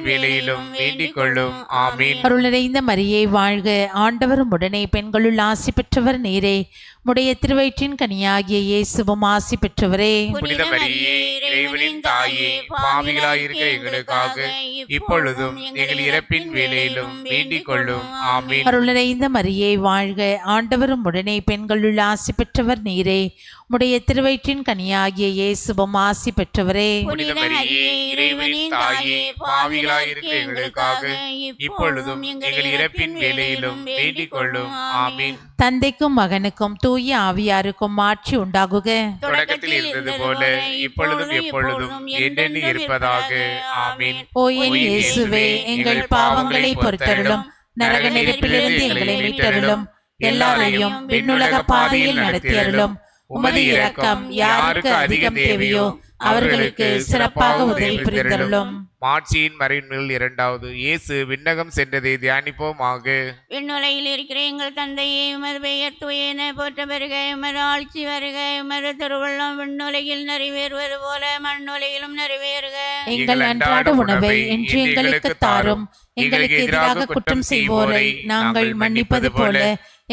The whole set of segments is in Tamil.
வேளையிலும் வேண்டிக் கொள்ளும். ஆமீன். அருள் நிறைந்த மரியே வாழ்க, ஆண்டவர் உடனே பெண்களுள் ஆசி பெற்றவர் நீரே. உடைய திருவயிற்றின் கனியாகிய இயேசுவும் ஆசி பெற்றவரே. புனித மரியே, இறைவனின் தாயே, பாவிகளாயிருக்கிற எங்களுக்காக இப்பொழுதும் எங்கள் இறப்பின் வேளையிலும் வேண்டிக் கொள்ளும். ஆமீன். அருள் நிறைந்த மரியே வாழ்க, ஆண்டவரும் உடனே பெண்களுள் ஆசி பெற்றவர் நீரே. உடைய திருவயிற்றின் கனியாகிய இயேசுவும் ஆசி பெற்றவரே. புனித மரியே, இறைவனின் தாயே, பாவிகளாயிருக்கிற எங்களுக்காக இப்பொழுதும் எங்கள் இறப்பின் வேளையிலும் வேண்டிக் கொள்ளும். ஆமீன். தந்தைக்கும் மகனுக்கும் தூய ஆவியாருக்கும் ஆட்சி உண்டாகுக. தொடக்கத்தில் இருந்தது போல இப்பொழுதும் எப்பொழுதும் என்றென்று இருப்பதாக. ஆமீன். ஓ என் இயேசுவே, எங்கள் பாவங்களை பொறுத்தருளும், நரக நெருப்பிலிருந்து எங்களை மீட்டருளும், எல்லாரையும் விண்ணுலக பாதையில் நடத்தியருளும். உமது இரக்கம் யாருக்கு அதிகம் தேவையோ அவர்களுக்கு சிறப்பாக உதவி புரிந்தருளும். மாட்சியின் மறைநூல் இரண்டாவது. இயேசு விண்ணகம் சென்றதை தியானிப்போமாக. விண்ணுலகில் இருக்கிற எங்கள் தந்தையே, உமது பெயர் தூயென போற்ற பெறுக. உமது ஆட்சி வருக. உமது திருவுள்ளம் விண்ணுலகில் நிறைவேறுவது போல மண்ணுலகிலும் நிறைவேறுக. எங்கள் அன்றாட உணவை இன்று எங்களுக்கு தாரும். எங்களுக்கு எதிராக குற்றம் செய்வோரை நாங்கள் மன்னிப்பது போல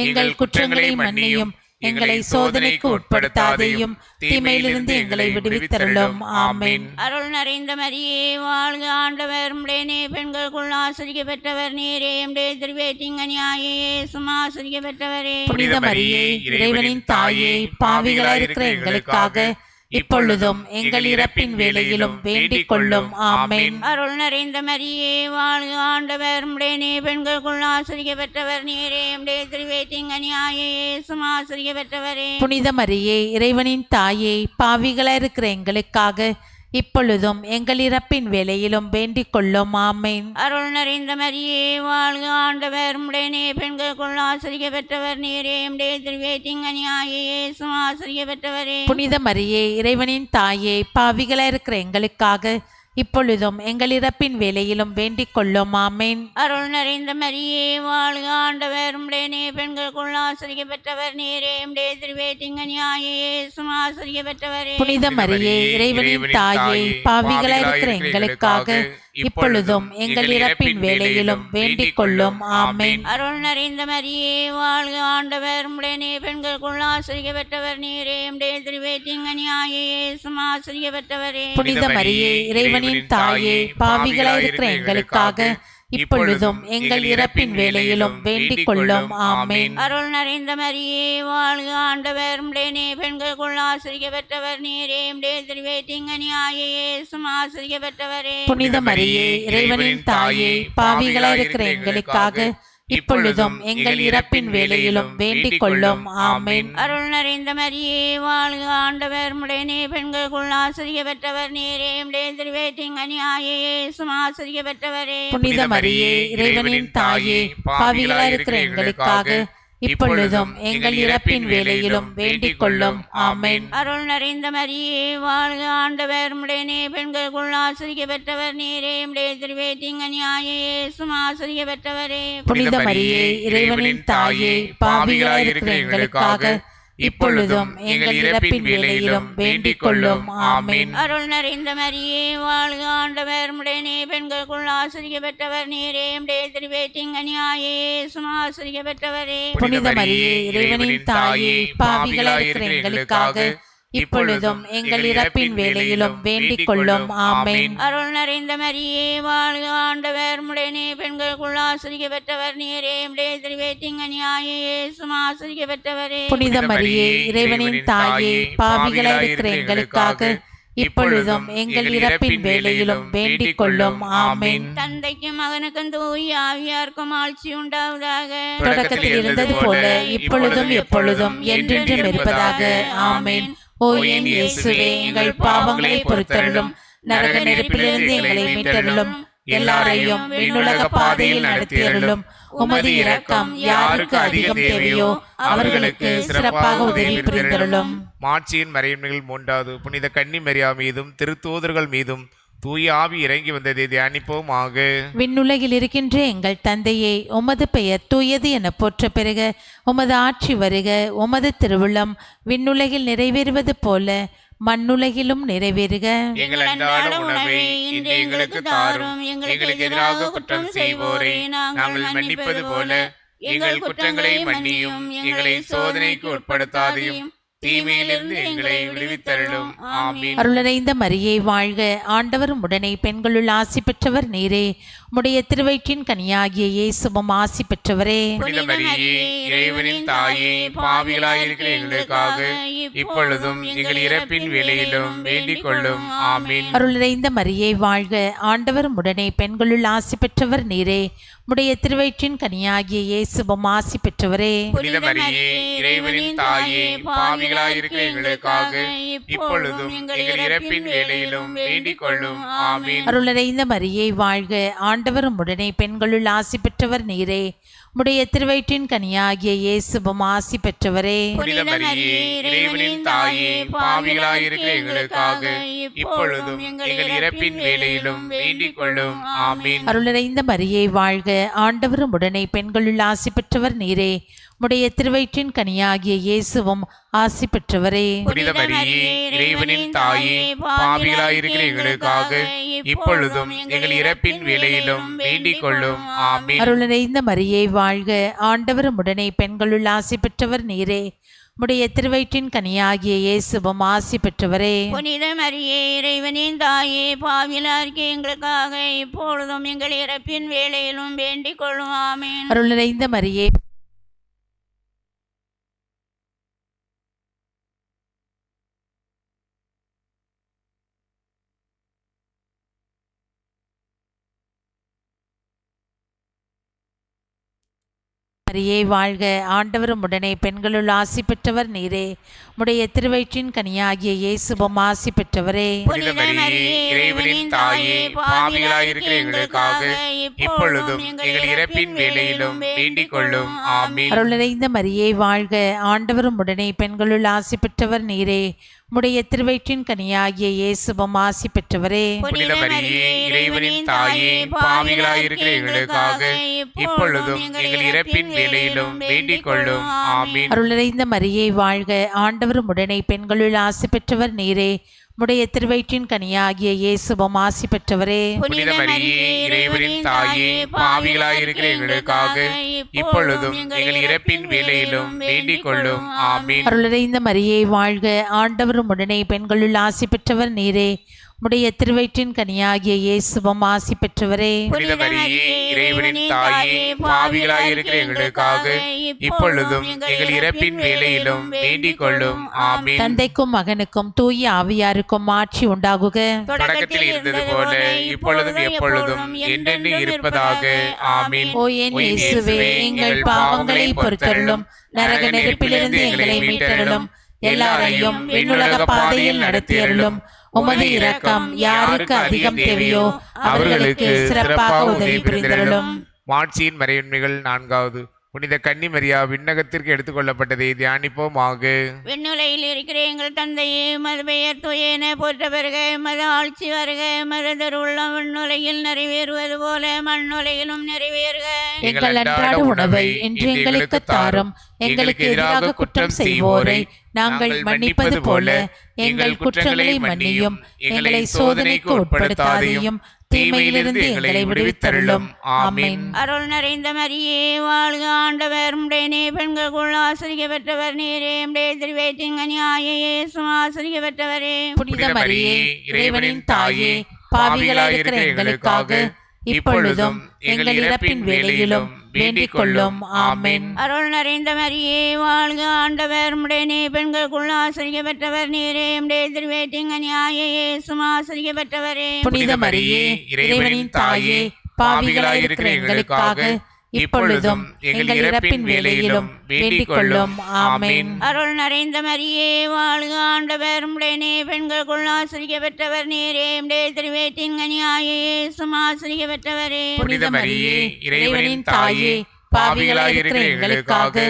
எங்கள் குற்றங்களை மன்னியும். எங்களை சோதனைக்கு உட்படுத்தாதையும் தீமையிலிருந்து எங்களை விடுவித்தருளும். ஆமீன். அருள் நிறைந்த மரியே வாழ்க, ஆண்டவர் உம்முடனே பெண்களுக்குள் ஆசிரிக்க பெற்றவர் நீரே. உம்முடைய திருவேற்றிங்கனியாயே இயேசுவும் ஆசிரிக்க பெற்றவரே. புனித மரியே, இறைவனின் தாயே, பாவிகளாயிருக்கிற எங்களுக்காக இப்பொழுதும் எங்கள் இறப்பின் வேளையிலும் வேண்டிக் கொள்ளும். ஆமீன். அருள் நிறைந்த மரியே வாழ்க, ஆண்டவர் உம்முடனே பெண்களுக்குள் ஆசிரிக்க பெற்றவர் நீரே. உம்முடைய திருவேற்றிங்கனியாயே இயேசுவும் ஆசிரிக்க பெற்றவரே. புனித மரியே, இறைவனின் தாயே, பாவிகளாயிருக்கிற எங்களுக்காக இப்பொழுதும் எங்கள் இறப்பின் வேளையிலும் வேண்டிக் கொள்ளும். ஆமீன். அருள் நிறைந்த மரியே வாழ்க, ஆண்டவர் உம்முடனே பெண்களுக்குள் ஆசிரிக்க பெற்றவர் நீரே. உம்முடைய திருவேற்றிங்கனியாயே இயேசுவும் ஆசிரிக்க பெற்றவரே. புனித மரியே, இறைவனின் தாயே, பாவிகளாயிருக்கிற எங்களுக்காக இப்பொழுதும் எங்கள் இறப்பின் வேளையிலும் வேண்டிக் கொள்ளும். ஆமீன். அருள் நிறைந்த மரியே வாழ்க, ஆண்டவர் உம்முடனே பெண்களுக்குள் ஆசிரிக்க பெற்றவர் நீரே. உம்முடைய திருவேற்றிங்கனியாயே இயேசுவும் ஆசிரிக்க பெற்றவரே. புனித மரியே, இறைவனின் தாயே, பாவிகளாயிருக்கிற எங்களுக்காக இப்பொழுதும் எங்கள் இறப்பின் வேளையிலும் வேண்டிக் கொள்ளும். ஆமீன். அருள் நிறைந்த மரியே வாழ்க, ஆண்டவர் உம்முடனே பெண்களுக்குள் ஆசிரிக்க பெற்றவர் நீரே. உம்முடைய திருவேற்றிங்கனியாயே இயேசுவும் ஆசிரிக்க பெற்றவரே. புனித மரியே, இறைவனின் தாயே, பாவிகளாயிருக்கிற எங்களுக்காக இப்பொழுதும் எங்கள் இறப்பின் வேளையிலும் வேண்டிக் கொள்ளும். ஆமீன். அருள் நிறைந்த மரியே வாழ்க, ஆண்டவர் உம்முடனே பெண்களுக்குள் ஆசிரிக்க பெற்றவர் நீரே. உம்முடைய திருவேற்றிங்கனியாயே இயேசுவும் ஆசிரிக்க பெற்றவரே. புனித மரியே, இறைவனின் தாயே, பாவிகளாயிருக்கிற எங்களுக்காக இப்பொழுதும் எங்கள் இறப்பின் வேளையிலும் வேண்டிக் கொள்ளும். ஆமீன். அருள் நிறைந்த மரியே வாழ்க, ஆண்டவர் உம்முடனே பெண்களுக்குள் ஆசிரிக்க பெற்றவர் நீரே. உம்முடைய திருவேற்றிங்கனியாயே இயேசுவும் ஆசிரிக்க பெற்றவரே. புனித மரியே, இறைவனின் தாயே, பாவிகளாயிருக்கிற எங்களுக்காக இப்பொழுதும் எங்கள் இறப்பின் வேளையிலும் வேண்டிக் கொள்ளும். ஆமீன். அருள் நிறைந்த மரியே வாழ்க, ஆண்டவர் உம்முடனே பெண்களுக்குள் ஆசிரிக்க பெற்றவர் நீரே. உம்முடைய திருவேற்றிங்கனியாயே இயேசுவும் ஆசிரிக்க பெற்றவரே. புனித மரியே, இறைவனின் தாயே, பாவிகளாயிருக்கிற எங்களுக்காக இப்பொழுதும் எங்கள் இறப்பின் வேளையிலும் வேண்டிக் கொள்ளும். ஆமீன். அருள் நிறைந்த மரியே வாழ்க, ஆண்டவர் உம்முடனே பெண்களுக்குள் ஆசிரிக்க பெற்றவர் நீரே. உம்முடைய திருவேற்றிங்கனியாயே இயேசுவும் ஆசிரிக்க பெற்றவரே. புனித மரியே, இறைவனின் தாயே, பாவிகளாயிருக்கிற எங்களுக்காக இப்பொழுதும் எங்கள் இறப்பின் வேளையிலும் வேண்டிக் கொள்ளும். ஆமீன். அருள் நிறைந்த மரியே வாழ்க, ஆண்டவர் உம்முடனே பெண்களுக்குள் ஆசிரிக்க பெற்றவர் நீரே. உம்முடைய திருவேற்றிங்கனியாயே இயேசுவும் ஆசிரிக்க பெற்றவரே. புனித மரியே, இறைவனின் தாயே, பாவிகளாயிருக்கிற எங்களுக்காக இப்பொழுதும் எங்கள் இறப்பின் வேளையிலும் வேண்டிக் கொள்ளும். ஆமீன். தந்தைக்கும் மகனுக்கும் தூய ஆவியாருக்கும் ஆட்சி உண்டாவதாக. தொடக்கத்தில் இருந்தது போல இப்பொழுதும் எப்பொழுதும் என்றென்றும் இருப்பதாக. ஆமீன். ஓ என் இயேசுவே, எங்கள் பாவங்களை பொறுத்தருளும், நரக நெருப்பிலிருந்து எங்களை மீட்டருளும், எல்லாரையும் விண்ணுலக பாதையில் நடத்தியருளும். உமது இரக்கம் யாருக்கு அதிகம் தேவையோ அவர்களுக்கு சிறப்பாக உதவி புரிந்தருளும். மாட்சியின் மறைநூல் மூன்றாவது. புனித கன்னி மரியா மீதும் திருத்தூதர்கள் மீதும் தூய ஆவி இறங்கி வந்ததை தியானிப்போமாக. விண்ணுலகில் இருக்கின்ற எங்கள் தந்தையே, உமது பெயர் தூயது என போற்ற பெறுக. உமது ஆட்சி வருக. உமது திருவுள்ளம் விண்ணுலகில் நிறைவேறுவது போல மண்ணுலகிலும் நிறைவேறுக. எங்கள் அன்றாட உணவை இன்று எங்களுக்கு தாரும். எங்களுக்கு எதிராக குற்றம் செய்வோரை நாங்கள் மன்னிப்பது போல எங்கள் குற்றங்களை மன்னியும். எங்களை சோதனைக்கு உட்படுத்தாதையும் தீமையிலிருந்து எங்களை விடுவித்தருளும். ஆமீன். அருளறைந்த மரியே வாழ்க, ஆண்டவர் உடனே பெண்களுள் ஆசி பெற்றவர் நீரே. உம்முடைய திருவயிற்றின் கனியாகிய இயேசுவும் ஆசி பெற்றவரே. புனித மரியே, இறைவனின் தாயே, பாவிகளாயிருக்கிற எங்களுக்காக இப்பொழுதும் எங்கள் இறப்பின் வேளையிலும் வேண்டிக் கொள்ளும். ஆமீன். அருளறைந்த மரியே வாழ்க, ஆண்டவர் உடனே பெண்களுள் ஆசி பெற்றவர் நீரே. உம்முடைய திருவயிற்றின் கனியாகிய இயேசுவும் ஆசி பெற்றவரே. புனித மரியே, இறைவனின் தாயே, பாவிகளாயிருக்கிற எங்களுக்காக இப்பொழுதும் எங்கள் இறப்பின் வேளையிலும் வேண்டிக் கொள்ளும். ஆமீன். அருளறைந்த மரியே வாழ்க, ஆண்டவர் உடனே பெண்களுள் ஆசி பெற்றவர் நீரே. உம்முடைய திருவயிற்றின் கனியாகிய இயேசுவும் ஆசி பெற்றவரே. புனித மரியே, இறைவனின் தாயே, பாவிகளாயிருக்கிற எங்களுக்காக இப்பொழுதும் எங்கள் இறப்பின் வேளையிலும் வேண்டிக் கொள்ளும். ஆமீன். அருளறைந்த மரியே வாழ்க, ஆண்டவர் உடனே பெண்களுள் ஆசி பெற்றவர் நீரே. உம்முடைய திருவயிற்றின் கனியாகிய இயேசுவும் ஆசி பெற்றவரே. புனித மரியே, இறைவனின் தாயே, பாவிகளாயிருக்கிற எங்களுக்காக இப்பொழுதும் எங்கள் இறப்பின் வேளையிலும் வேண்டிக் கொள்ளும். ஆமீன். அருளறைந்த மரியே வாழ்க, ஆண்டவர் உடனே பெண்களுள் ஆசி பெற்றவர் நீரே. உம்முடைய திருவயிற்றின் கனியாகிய இயேசுவும் ஆசி பெற்றவரே. புனித மரியே, இறைவனின் தாயே, பாவிகளாகிய எங்களுக்காக இப்பொழுதும் எங்கள் இறப்பின் வேளையிலும் வேண்டிக் கொள்ளும். ஆமீன். அருளறைந்த மரியே மரியே வாழ்க, ஆண்டவர் உடனே பெண்களுள் ஆசி பெற்றவர் நீரே. உம்முடைய திருவயிற்றின் கனியாகிய இயேசுவும் ஆசி பெற்றவரே. புனித மரியே, இறைவனின் தாயே, பாவிகளாயிருக்கிற எங்களுக்காக இப்பொழுதும் எங்கள் இறப்பின் வேளையிலும் வேண்டிக் கொள்ளும். ஆமீன். அருளறைந்த மரியே வாழ்க, ஆண்டவர் உடனே பெண்களுள் ஆசி பெற்றவர் நீரே. உம்முடைய திருவயிற்றின் கனியாகிய இயேசுவும் ஆசி பெற்றவரே. புனித மரியே, இறைவனின் தாயே, பாவிகளாயிருக்கிற எங்களுக்காக இப்பொழுதும் எங்கள் இறப்பின் வேளையிலும் வேண்டிக் கொள்ளும். ஆமீன். அருளறைந்த மரியே வாழ்க, ஆண்டவர் உடனே பெண்களுள் ஆசி பெற்றவர் நீரே. உம்முடைய திருவயிற்றின் கனியாகிய இயேசுவும் ஆசி பெற்றவரே. புனித மரியே, இறைவனின் தாயே, பாவிகளாயிருக்கிற எங்களுக்காக இப்பொழுதும் எங்கள் இறப்பின் வேளையிலும் வேண்டிக் கொள்ளும். ஆமீன். அருளறைந்த மரியே வாழ்க, ஆண்டவர் உடனே பெண்களுள் ஆசி பெற்றவர் நீரே. உம்முடைய திருவயிற்றின் கனியாகிய இயேசுவும் ஆசி பெற்றவரே. புனித மரியே, இறைவனின் தாயே, பாவிகளாயிருக்கிற எங்களுக்காக இப்பொழுதும் எங்கள் இறப்பின் வேளையிலும் வேண்டிக் கொள்ளும். ஆமீன். தந்தைக்கும் மகனுக்கும் தூய ஆவியாருக்கும் ஆட்சி உண்டாகுக. தொடக்கத்தில் இருந்தது போல இப்பொழுதும் எப்பொழுதும் என்றென்று இருப்பதாக. ஆமீன். ஓ என் இயேசுவே, எங்கள் பாவங்களை பொறுத்தருளும். நரக நெருப்பிலிருந்து எங்களை மீட்டருளும். எல்லாரையும் விண்ணுலக பாதையில் நடத்தியருளும். உமது இரக்கம் யாருக்கு அதிகம் தேவையோ அவர்களுக்கு சிறப்பாக உதவி புரிந்தருளும். மாட்சியின் மறையுண்மைகள் 4வது. புனித கன்னி மரியா விண்ணகத்திற்கு எடுத்துக்கொள்ளப்பட்டதை தியானிப்போமாக. விண்ணுலகில் இருக்கிற எங்கள் தந்தையே, மது பெயர் தூயன போற்ற வருக. மது ஆட்சி வருக. மது திருவுள்ளம் விண்ணுலகில் நிறைவேறுவது போல மண்ணுலகிலும் நிறைவேறுக. எங்கள் அன்றாட உணவை இன்று எங்களுக்கு தாரும். எங்களுக்கு எதிராக குற்றம் செய்வோரை நாங்கள் மன்னிப்பது போல எங்கள் குற்றங்களை மன்னியும். எங்களை சோதனைக்கு உட்படுத்தாதையும் தீமையிலிருந்து எங்களை விடுவித்தருளும். ஆமீன். அருள் நிறைந்த மரியே வாழ்க, ஆண்டவர் உம்முடனே பெண்களுக்குள் ஆசிரியப்பட்டவர் நீரே. உம்முடைய திருவயிற்றின் கனியாகிய இயேசுவும் ஆசிரியப்பட்டவரே. புனித மரியே, இறைவனின் தாயே, பாவிகளாயிருக்கிற எங்களுக்காக இப்பொழுதும் எங்கள் இறப்பின் வேளையிலும் வேண்டிக் கொள்ளும். ஆமீன். அருள் நிறைந்த மரியே வாழ்க, ஆண்டவர் உம்முடனே பெண்களுக்குள் ஆசிரியப்பட்டவர் நீரே. உம்முடைய திருவயிற்றின் கனியாகிய இயேசுவும் ஆசிரியப்பட்டவரே. புனித மரியே, இறைவனின் தாயே, பாவிகளாயிருக்கிற எங்களுக்காக இப்பொழுதும் எங்கள் இறப்பின் வேளையிலும் வேண்டிக் கொள்ளும். ஆமீன். அருள் நிறைந்த மரியே வாழ்க, ஆண்டவர் உம்முடனே பெண்களுக்குள் ஆசிரியப்பட்டவர் நீரே. உம்முடைய திருவயிற்றின் கனியாகிய இயேசுவும் ஆசிரியப்பட்டவரே. புனித மரியே, இறைவனின் தாயே, பாவிகளாயிருக்கிற எங்களுக்காக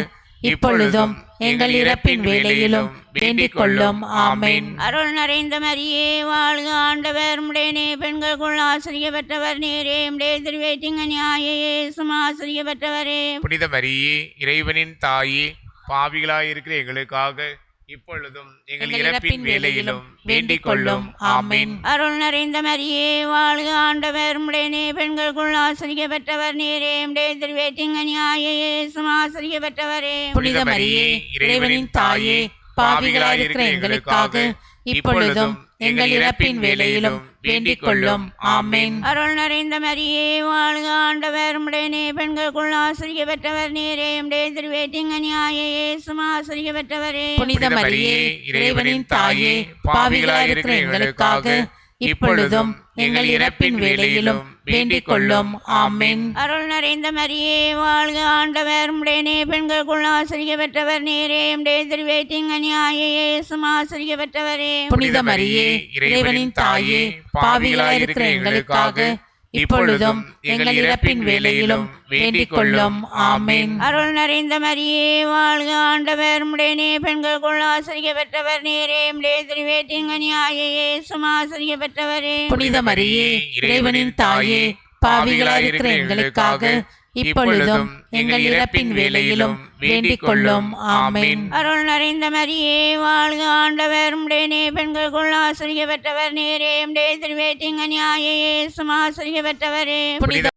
இப்பொழுதும் எங்கள் இறப்பின் வேளையிலும் வேண்டிக் கொள்ளும். ஆமீன். அருள் நிறைந்த மரியே வாழ்க, ஆண்டவர் உம்முடனே பெண்களுக்குள் ஆசிரியப்பட்டவர் நீரே. உம்முடைய திருவயிற்றின் கனியாகிய இயேசுவும் ஆசிரியப்பட்டவரே. புனித மரியே, இறைவனின் தாயே, பாவிகளாயிருக்கிற எங்களுக்காக இப்பொழுதும் எங்கள் எங்கள் இறப்பின் வேளையிலும் வேண்டிக் கொள்ளும். ஆமென். அருள் நிறைந்த மரியே வாழ்க, ஆண்டவர் உம்முடனே, பெண்களுக்குள் ஆசிரியப்பட்டவர் நீரே, உம்முடைய திருவேற்றிங்கனியாய இயேசுவும் ஆசிரியப்பட்டவரே. புனித மரியே, இறைவனின் தாயே, பாவிகளாயிருக்கிற எங்களுக்காக இப்பொழுதும் எங்கள் இறப்பின் வேளையிலும் வேண்டிக் கொள்ளும். ஆமென். அருள் நிறைந்த மரியே வாழ்க, ஆண்டவர் உம்முடனே, பெண்களுக்குள் ஆசிரியப்பட்டவர் நீரே, உம்முடைய திருவேற்றிங்கனியாய இயேசுவும் ஆசிரியப்பட்டவரே. புனித மரியே, இறைவனின் தாயே, பாவிகளாயிருக்கிற எங்களுக்காக இப்பொழுதும் எங்கள் இறப்பின் வேளையிலும் வேண்டிக் கொள்ளும். ஆமென். அருள் நிறைந்த மரியே வாழ்க, ஆண்டவர் உம்முடனே, பெண்களுக்குள் ஆசிரியப்பட்டவர் நீரே, உம்முடைய திருவேற்றிங்கனியாய இயேசுவும் ஆசிரியப்பட்டவரே. புனித மரியே, இறைவனின் தாயே, பாவிகளாயிருக்கிற எங்களுக்காக இப்பொழுதும் எங்கள் இறப்பின் வேளையிலும் வேண்டிக் கொள்ளும். ஆமென். அருள் நிறைந்த மரியே வாழ்க, ஆண்டவர் உம்முடனே, பெண்களுக்குள் ஆசிரியப்பட்டவர் நீரே, உம்முடைய திருவேற்றிங்கனியாய இயேசுவும் ஆசிரியப்பட்டவரே. புனித மரியே, இறைவனின் தாயே, பாவிகளாயிருக்கிற எங்களுக்காக இப்பொழுதும் எங்கள் இறப்பின் வேளையிலும் வேண்டிக் கொள்ளும். ஆமென். அருள் நிறைந்த மரியே வாழ்க, ஆண்டவர் உம்முடனே, பெண்களுக்குள் ஆசிரியப்பட்டவர் நீரே, உம்முடைய திருவேற்றிங்கனியாய இயேசுவும் ஆசிரியப்பட்டவரே. புனித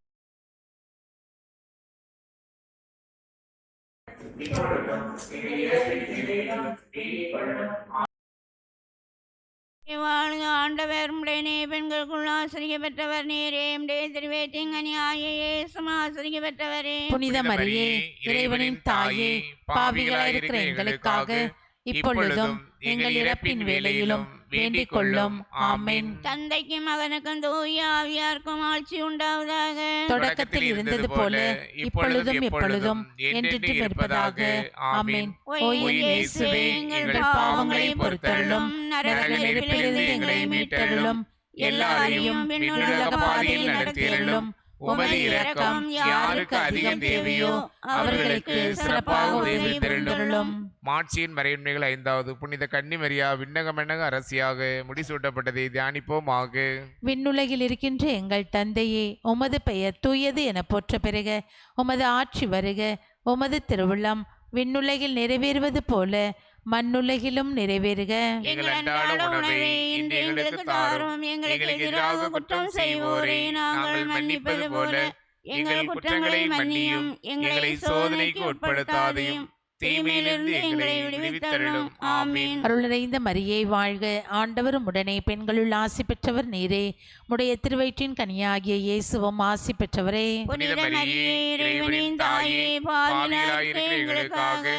வாழ்க, ஆண்டவர் உம்முடனே, பெண்களுக்குள் ஆசிரியப்பட்டவர் நீரே, உம்முடைய திருவேற்றிங்கனியாய இயேசுவும் ஆசிரியப்பட்டவரே. புனித மரியே, இறைவனின் தாயே, பாவிகளாயிருக்கிற எங்களுக்காக இப்பொழுதும் எங்கள் இறப்பின் வேளையிலும் வேண்டிக் கொள்ளும். ஆமென். தந்தைக்கும் மகனுக்கும் தூய ஆவியாருக்கும் ஆட்சி உண்டாவதாக. தொடக்கத்தில் இருந்தது போல இப்பொழுதும் எப்பொழுதும் என்றென்றும் இருப்பதாக. ஆமென். ஓ என் இயேசுவே, எங்கள் பாவங்களை பொறுத்தருளும், நரக நெருப்பிலிருந்து எங்களை மீட்டருளும், எல்லாரையும் விண்ணுலக பாதையில் நடத்தியருளும். உமது இரக்கம் யாருக்கு அதிகம் தேவையோ அவர்களுக்கு சிறப்பாக உதவி தருளும். மாட்சியின் மறையுண்மைகள் 5வது. புனித கன்னிமரியா விண்ணகமென்னக அரசியாக முடிசூட்டப்பட்டதை தியானிப்போமாக. விண்ணுலகில் இருக்கின்ற எங்கள் தந்தையே, உமது பெயர் தூயது என போற்ற பெறுக. உமது ஆட்சி வருக. உமது திருவுள்ளம் விண்ணுலகில் நிறைவேறுவது போல மண்ணுலகிலும் நிறைவேறுக. எங்கள் அன்றாட உணவை இன்று எங்களுக்கு தாரும். எங்களுக்கு எதிராக குற்றம் செய்வோரை நாங்கள் மன்னிப்பது போல எங்கள் குற்றங்களை மன்னியும். எங்களை சோதனைக்கு உட்படுத்தாதையும், தீமையிலிருந்து எங்களை விடுவித்தருளும். ஆமென். அருள் நிறைந்த மரியே வாழ்க, ஆண்டவரும் உடனே, பெண்களுள் ஆசி பெற்றவர் நீரே, உடைய திருவயிற்றின் கனியாகிய இயேசுவும் ஆசி பெற்றவரே. புனித மரியே, இறைவனின் தாயே, பாவிகளாயிருக்கிற எங்களுக்காக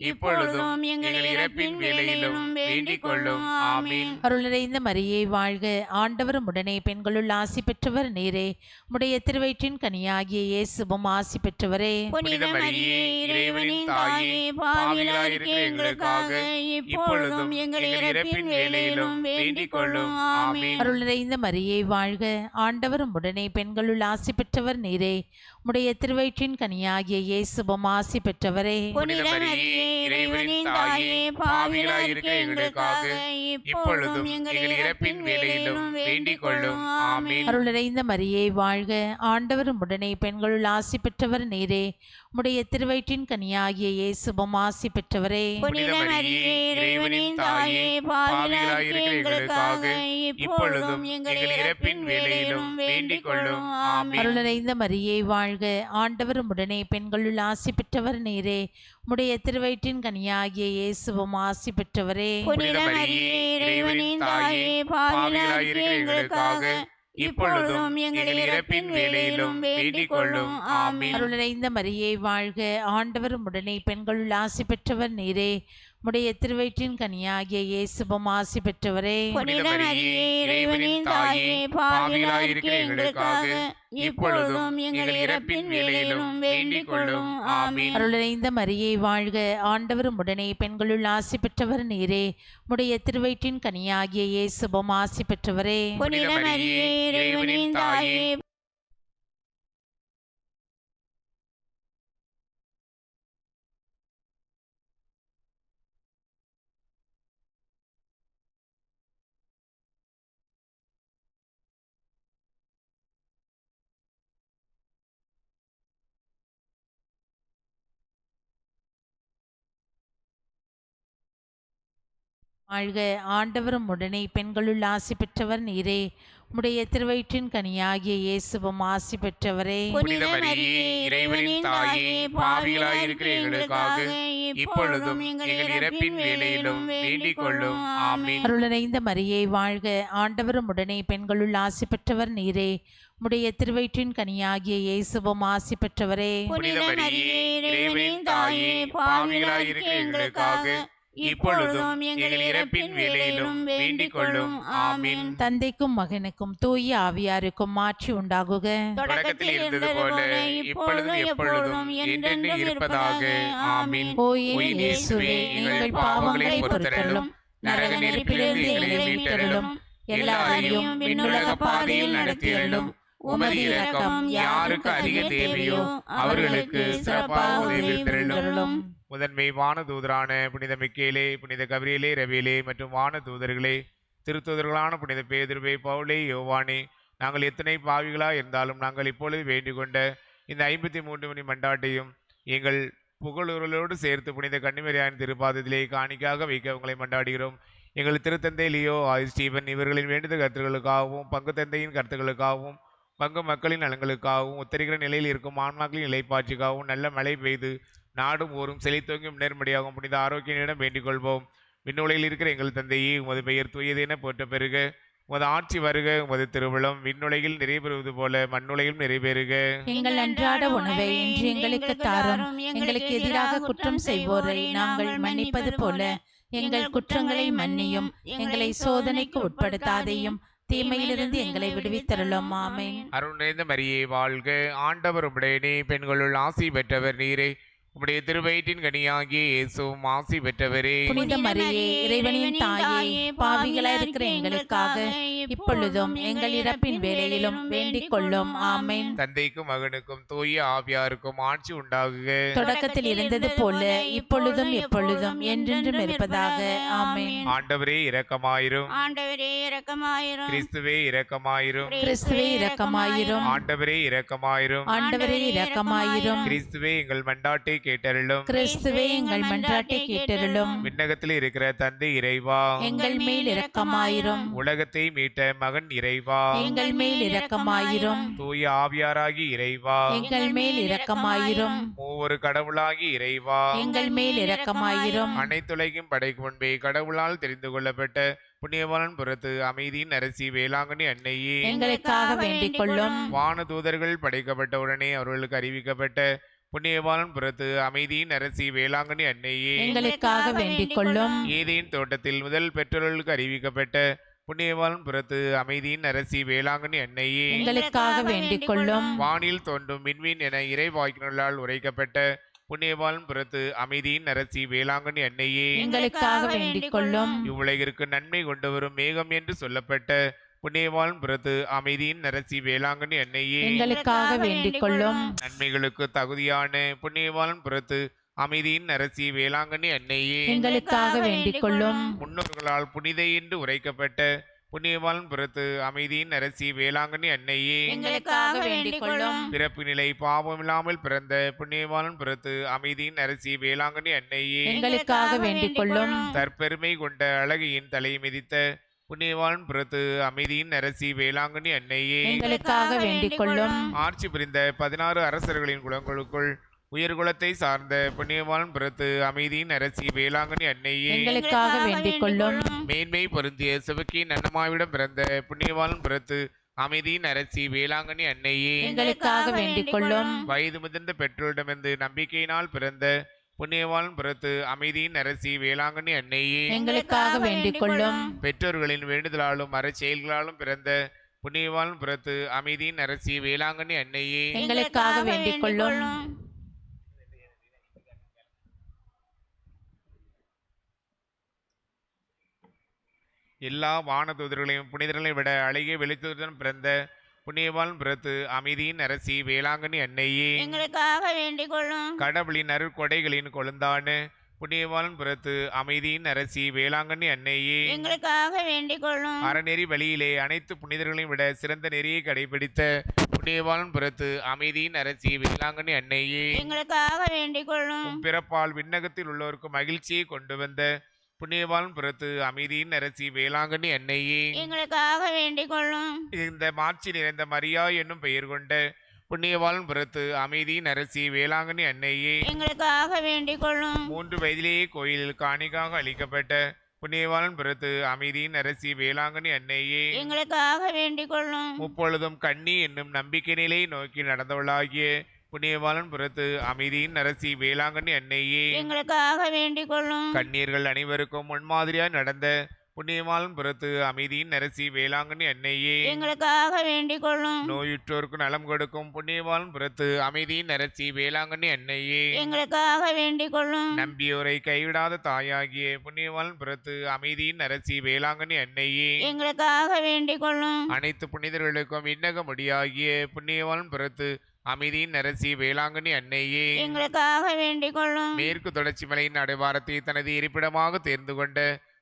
இப்பொழுதும் எங்கள் இறப்பின் வேளையிலும் வேண்டிக் கொள்ளும். ஆமென். அருள் நிறைந்த மரியே வாழ்க, ஆண்டவரும் உடனே, பெண்களுள் ஆசி பெற்றவர் நீரே, உடைய திருவயிற்றின் கனியாகிய இயேசுவும் ஆசி பெற்றவரே. புனித மரியே, இறைவனின் தாயே, பாவிகளாயிருக்கிற எங்களுக்காக இப்பொழுதும் எங்கள் இறப்பின் வேளையிலும் வேண்டிக் கொள்ளும். ஆமென். அருள் நிறைந்த மரியே வாழ்க, ஆண்டவரும் உடனே, பெண்களுள் ஆசி பெற்றவர் நீரே, உடைய திருவயிற்றின் கனியாகிய இயேசுவும் ஆசி பெற்றவரே. புனித மரியே, இறைவனின் தாயே, பாவிகளாயிருக்கிற எங்களுக்காக இப்பொழுதும் எங்கள் இறப்பின் வேளையிலும் வேண்டிக் கொள்ளும். ஆமென். அருள் நிறைந்த மரியே வாழ்க, ஆண்டவரும் உடனே, பெண்களுள் ஆசி பெற்றவர் நீரே, உடைய திருவயிற்றின் கனியாகிய இயேசுவும் ஆசி பெற்றவரே. புனித மரியே, இறைவனின் தாயே, பாவிகளாயிருக்கிற எங்களுக்காக இப்பொழுதும் எங்கள் இறப்பின் வேளையிலும் வேண்டிக் கொள்ளும். ஆமென். அருள் நிறைந்த மரியே வாழ்க, ஆண்டவரும் உடனே, பெண்களுள் ஆசி பெற்றவர் நீரே, உடைய திருவயிற்றின் கனியாகிய இயேசுவும் ஆசி பெற்றவரே. புனித மரியே, இறைவனின் தாயே, பாவிகளாயிருக்கிற எங்களுக்காக இப்பொழுதும் எங்கள் இறப்பின் வேளையிலும் வேண்டிக் கொள்ளும். ஆமென். அருள் நிறைந்த மரியே வாழ்க, ஆண்டவரும் உடனே, பெண்களுள் ஆசி பெற்றவர் நீரே, உடைய திருவயிற்றின் கனியாகிய இயேசுவும் ஆசி பெற்றவரே. புனித மரியே, இறைவனின் தாயே, பாவிகளாயிருக்கிற எங்களுக்காக இப்பொழுதும் எங்கள் இறப்பின் வேளையிலும் வேண்டிக் கொள்ளும். ஆமென். அருள் நிறைந்த மரியே வாழ்க, ஆண்டவரும் உடனே, பெண்களுள் ஆசி பெற்றவர் நீரே, உடைய திருவயிற்றின் கனியாகிய இயேசுவும் ஆசி பெற்றவரே. புனித மரியே, இறைவனின் தாயே, வாழ்க, ஆண்டவரும் உடனே பெண்களுள் ஆசி பெற்றவர் நீரே. உம்முடைய திருவயிற்றின் கனியாகிய இயேசுவும் ஆசி பெற்றவரே. புனித மரியே, இறைவனின் தாயே, பாவிகளாயிருக்கிற எங்களுக்காக இப்பொழுதும் எங்கள் இறப்பின் வேளையிலும் வேண்டிக் கொள்ளும். ஆமீன். அருளறைந்த மரியே வாழ்க, ஆண்டவரும் உடனே பெண்களுள் ஆசி பெற்றவர் நீரே. உம்முடைய திருவயிற்றின் கனியாகிய இயேசுவும் ஆசி பெற்றவரே. புனித மரியே, இறைவனின் தாயே, பாவிகளாயிருக்கிற எங்களுக்காக இப்பொழுதும் எங்கள் இறப்பின் வேளையிலும் வேண்டிக் கொள்ளும். ஆமீன். தந்தைக்கும் மகனுக்கும் தூய ஆவியாருக்கும் மாற்றி உண்டாகுக. தொடக்கத்தில் இருந்தது போல இப்பொழுதும் எப்பொழுதும் என்றென்றும் இருப்பதாக. ஆமீன். ஓ என் இயேசுவே, எங்கள் பாவங்களை பொறுத்தருளும், நரக நெருப்பிலிருந்து எங்களை மீட்டருளும், எல்லாரையும் விண்ணுலக பாதையில் நடத்தியருளும். உமது இரக்கம் யாருக்கு அதிக தேவையோ அவர்களுக்கு சிறப்பாக உதவி தருளும். முதன்மை வானதூதரான புனித மிக்கேலே, புனித கபிரியேலே, ரவியேலே மற்றும் வானதூதர்களே, திருத்தூதர்களான புனித பேதுருவே, பவுலே, யோவானே, நாங்கள் எத்தனை பாவிகளா இருந்தாலும் நாங்கள் இப்பொழுது வேண்டிக் கொண்ட இந்த 53 மணி மண்டாட்டையும் எங்கள் புகழுறலோடு சேர்த்து புனித கன்னிமரியாரின் திருப்பாதத்திலே காணிக்காக வைக்க உங்களை மண்டாடுகிறோம். எங்கள் திருத்தந்தை லியோ ஆய் ஸ்டீபன் இவர்களின் வேண்டுதல் கருத்துக்களுக்காகவும், பங்கு தந்தையின் கருத்துக்களுக்காகவும், பங்கு மக்களின் நலன்களுக்காகவும், உத்தரிக்கிற நிலையில் இருக்கும் ஆன்மாக்களின் இலைப்பாட்சிக்காகவும் நல்ல மழை பெய்து நாடும் ஊரும் செழித்தோங்கியும் நேர்மடியாகவும் புனித ஆரோக்கியனிடம் வேண்டிக் கொள்வோம். விண்ணுலகில் இருக்கிற எங்கள் தந்தையே, உமது பெயர் தூயதென போற்ற பெறுக. உமது ஆட்சி வருக. உமது திருவிழம் விண்ணுலகில் நிறைவேறுவது போல மண்ணுலகிலும் நிறைவேறுக. எங்கள் அன்றாட உணவை இன்று எங்களுக்கு தாரும். எங்களுக்கு எதிராக குற்றம் செய்வோரை நாங்கள் மன்னிப்பது போல எங்கள் குற்றங்களை மன்னியும். எங்களை சோதனைக்கு உட்படுத்தாதையும் தீமையிலிருந்து எங்களை விடுவித்தருளும். ஆமென். அருள் நிறைந்த மரியே வாழ்க, ஆண்டவர் உம்முடையனே, பெண்களுள் ஆசி பெற்றவர் நீரே. உம்முடைய திருவயிற்றின் கனியாகிய இயேசுவும் ஆசி பெற்றவரே. புனித மரியே, இறைவனின் தாயே, பாவிகளாய் இருக்கிற எங்களுக்காக இப்பொழுதும் எங்கள் இறப்பின் வேளையிலும் வேண்டிக் கொள்ளும். ஆமென். தந்தைக்கும் மகனுக்கும் தூய ஆவியாருக்கும் ஆட்சி உண்டாகுக. தொடக்கத்தில் இருந்தது போல இப்பொழுதும் எப்பொழுதும் என்றென்றும் இருப்பதாக. ஆமென். ஆண்டவரே இரக்கமாயிரும். ஆண்டவரே இரக்கமாயிரும். கிறிஸ்துவே இரக்கமாயிரும். கிறிஸ்துவே இரக்கமாயிரும். ஆண்டவரே இரக்கமாயிரும். ஆண்டவரே இரக்கமாயிரும். கிறிஸ்துவே எங்கள் மண்டாட்டை கேட்டருளும். கிறிஸ்துவே எங்கள் மன்றாட்டை கேட்டருளும். விண்ணகத்தில் இருக்கிற தந்தை இறைவா, எங்கள் மேல் இரக்கமாயிரும். உலகத்தை மீட்ட மகன் இறைவா, எங்கள் மேல் இரக்கமாயிரும். தூய ஆவியாராகி இறைவா, எங்கள் மேல் இரக்கமாயிரும். மூவொரு கடவுளாகி இறைவா, எங்கள் மேல் இரக்கமாயிரும். அனைத்துலகும் படைக்கும் முன்பே கடவுளால் தெரிந்து கொள்ளப்பட்ட புண்ணியவாளன் புறத்து அமைதியின் அரசி வேளாங்கண்ணி அன்னையே, எங்களுக்காக வேண்டிக் கொள்ளும். வானதூதர்கள் படைக்கப்பட்ட உடனே அவர்களுக்கு அறிவிக்கப்பட்ட புண்ணியவாளன் புறத்து அமைதியின் அரசி வேளாங்கண்ணி அன்னையே, எங்களுக்காக வேண்டிக் கொள்ளும். ஏதேன் தோட்டத்தில் முதல் பெற்றோர்களுக்கு அறிவிக்கப்பட்ட புண்ணியவாளன் புறத்து அமைதியின் அரசி வேளாங்கண்ணி அன்னையே, எங்களுக்காக வேண்டிக் கொள்ளும். வானில் தோன்றும் மின்மீன் என இறைவாக்கினர்களால் உரைக்கப்பட்ட புண்ணியவாளன் புறத்து அமைதியின் அரசி வேளாங்கண்ணி அன்னையே, எங்களுக்காக வேண்டிக் கொள்ளும். இவ்வுலகிற்கு நன்மை கொண்டு வரும் மேகம் என்று சொல்லப்பட்ட புண்ணியவாளன் புறத்து அமைதியின் அரசி வேளாங்கண்ணி அன்னையே, எங்களுக்காக வேண்டிக் கொள்ளும். நன்மைகளுக்கு தகுதியான புண்ணியவாளன் புறத்து அமைதியின் அரசி வேளாங்கண்ணி அன்னையே, எங்களுக்காக வேண்டிக் கொள்ளும். முன்னோர்களால் புனிதை என்று உரைக்கப்பட்ட புண்ணியவாளன் புறத்து அமைதியின் அரசி வேளாங்கண்ணி அன்னையே, எங்களுக்காக வேண்டிக் கொள்ளும். பிறப்பு நிலை பாவமில்லாமல் பிறந்த புண்ணியவாளன் புறத்து அமைதியின் அரசி வேளாங்கண்ணி அன்னையே, எங்களுக்காக வேண்டிக் கொள்ளும். தற்பெருமை கொண்ட அழகியின் தலை மிதித்த புண்ணியவாளன் புறத்து அமைதியின் அரசி வேளாங்கண்ணி அன்னையே, எங்களுக்காக வேண்டிக் கொள்ளும். ஆட்சி புரிந்த 16 அரசர்களின் குலங்களுக்குள் உயர்குலத்தை சார்ந்த புண்ணியவாளன் புறத்து அமைதியின் அரசி வேளாங்கண்ணி அன்னையே, எங்களுக்காக வேண்டிக் கொள்ளும். மேன்மை பொருந்திய சிவக்கியின் அன்னமாவிடம் பிறந்த புண்ணியவாளன் புறத்து அமைதியின் அரசி வேளாங்கண்ணி அன்னையே, எங்களுக்காக வேண்டிக் கொள்ளும். வயது முதிர்ந்த பெற்றோரிடமிருந்து நம்பிக்கையினால் பிறந்த புண்ணியவாளன் புறத்து அமைதியின் அரசி வேளாங்கண்ணி அன்னையே, எங்களுக்காக வேண்டிக் கொள்ளும். பெற்றோர்களின் வேண்டுதலாலும் அறச்செயல்களாலும் பிறந்த புண்ணியவாளன் புறத்து அமைதியின் அரசி வேளாங்கண்ணி அன்னையே, எங்களுக்காக வேண்டிக் கொள்ளும். எல்லா வானதூதர்களையும் புனிதர்களையும் விட அழகிய வெளிச்சத்துடன் பிறந்த புண்ணியவாளன் புறத்து அமைதியின் அரசி வேளாங்கண்ணி அன்னையே, எங்களுக்காக வேண்டிக் கொள்ளும். கடவுளின் அருட்கொடைகளின் கொழுந்தான புண்ணியவாளன் புறத்து அமைதியின் அரசி வேளாங்கண்ணி அன்னையே, எங்களுக்காக வேண்டிக் கொள்ளும். அறநெறி வழியிலே அனைத்து புனிதர்களையும் விட சிறந்த நெறியை கடைபிடித்த புண்ணியவாளன் புறத்து அமைதியின் அரசி வேளாங்கண்ணி அன்னையே, எங்களுக்காக வேண்டிக் கொள்ளும். பிறப்பால் விண்ணகத்தில் உள்ளோருக்கு மகிழ்ச்சியை கொண்டு வந்த புண்ணியவான் புறத்து அமைதியின் அரசி வேளாங்கண்ணி அன்னையே, எங்களுக்காக வேண்டிக் கொள்ளும். இந்த மாட்சி நிறைந்த மரியா என்னும் பெயர் கொண்ட புண்ணியவான் புறத்து அமைதியின் அரசி வேளாங்கண்ணி அன்னையே, எங்களுக்காக வேண்டிக் கொள்ளும். 3 வயதிலேயே கோயிலில் காணிக்காக அளிக்கப்பட்ட புண்ணியவான் புறத்து அமைதியின் அரசி வேளாங்கண்ணி அன்னையே, எங்களுக்காக வேண்டிக் கொள்ளும். முப்பொழுதும் கண்ணி என்னும் நம்பிக்கை நிலை நோக்கி நடந்தவளாகிய புண்ணியவாளன் புறத்து அமைதியின் அரசி வேளாங்கண்ணி அன்னையே, எங்களுக்காக வேண்டிக் கொள்ளும். கண்ணீர்கள் அனைவருக்கும் முன்மாதிரியாய் நடந்த புண்ணியவாளன் புறத்து அமைதியின் அரசி வேளாங்கண்ணி அன்னையே, எங்களுக்காக வேண்டிக் கொள்ளும். நோயுற்றோருக்கு நலம் கொடுக்கும் புண்ணியவாளன் புறத்து அமைதியின் அரசி வேளாங்கண்ணி அன்னையே, எங்களுக்காக வேண்டிக் கொள்ளும். நம்பியோரை கைவிடாத தாயாகிய புண்ணியவாளன் புறத்து அமைதியின் அரசி வேளாங்கண்ணி அன்னையே, எங்களுக்காக வேண்டிக் கொள்ளும். அனைத்து புனிதர்களுக்கும் விண்ணக முடியாகிய புண்ணியவாளன் புறத்து அமைதியின் அரசி வேளாங்கண்ணி அன்னையே, எங்களுக்காக வேண்டிக் கொள்ளும். மேற்கு தொடர்ச்சி மலையின் அடைவாரத்தை தனது இருப்பிடமாக தேர்ந்து கொண்ட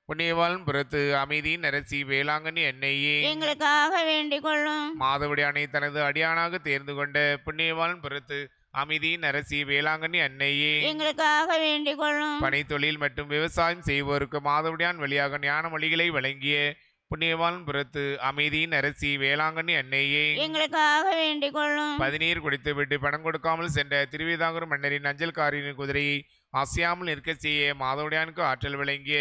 புண்ணியவாளன் புறத்து அமைதியின் அரசி வேளாங்கண்ணி அன்னையே, எங்களுக்காக வேண்டிக் கொள்ளும். மாதவடியானை தனது அடியானாக தேர்ந்து கொண்ட புண்ணியவாளன் புறத்து அமைதியின் அரசி வேளாங்கண்ணி அன்னையே, எங்களுக்காக வேண்டிக் கொள்ளும். பனைத்தொழில் மற்றும் விவசாயம் செய்வோருக்கு மாதவடியான் வழியாக ஞான மொழிகளை வழங்கிய புண்ணியவாளன் புறத்து அமைதியின் அரசி வேளாங்கண்ணி அன்னையே, எங்களுக்காக வேண்டிக் கொள்ளும். 14 குடித்துவிட்டு பணம் கொடுக்காமல் சென்ற திருவிதாங்கூர் மன்னரின் அஞ்சல்காரியின் குதிரையை அசையாமல் நிற்க செய்ய மாதவடியானுக்கு ஆற்றல் வழங்கிய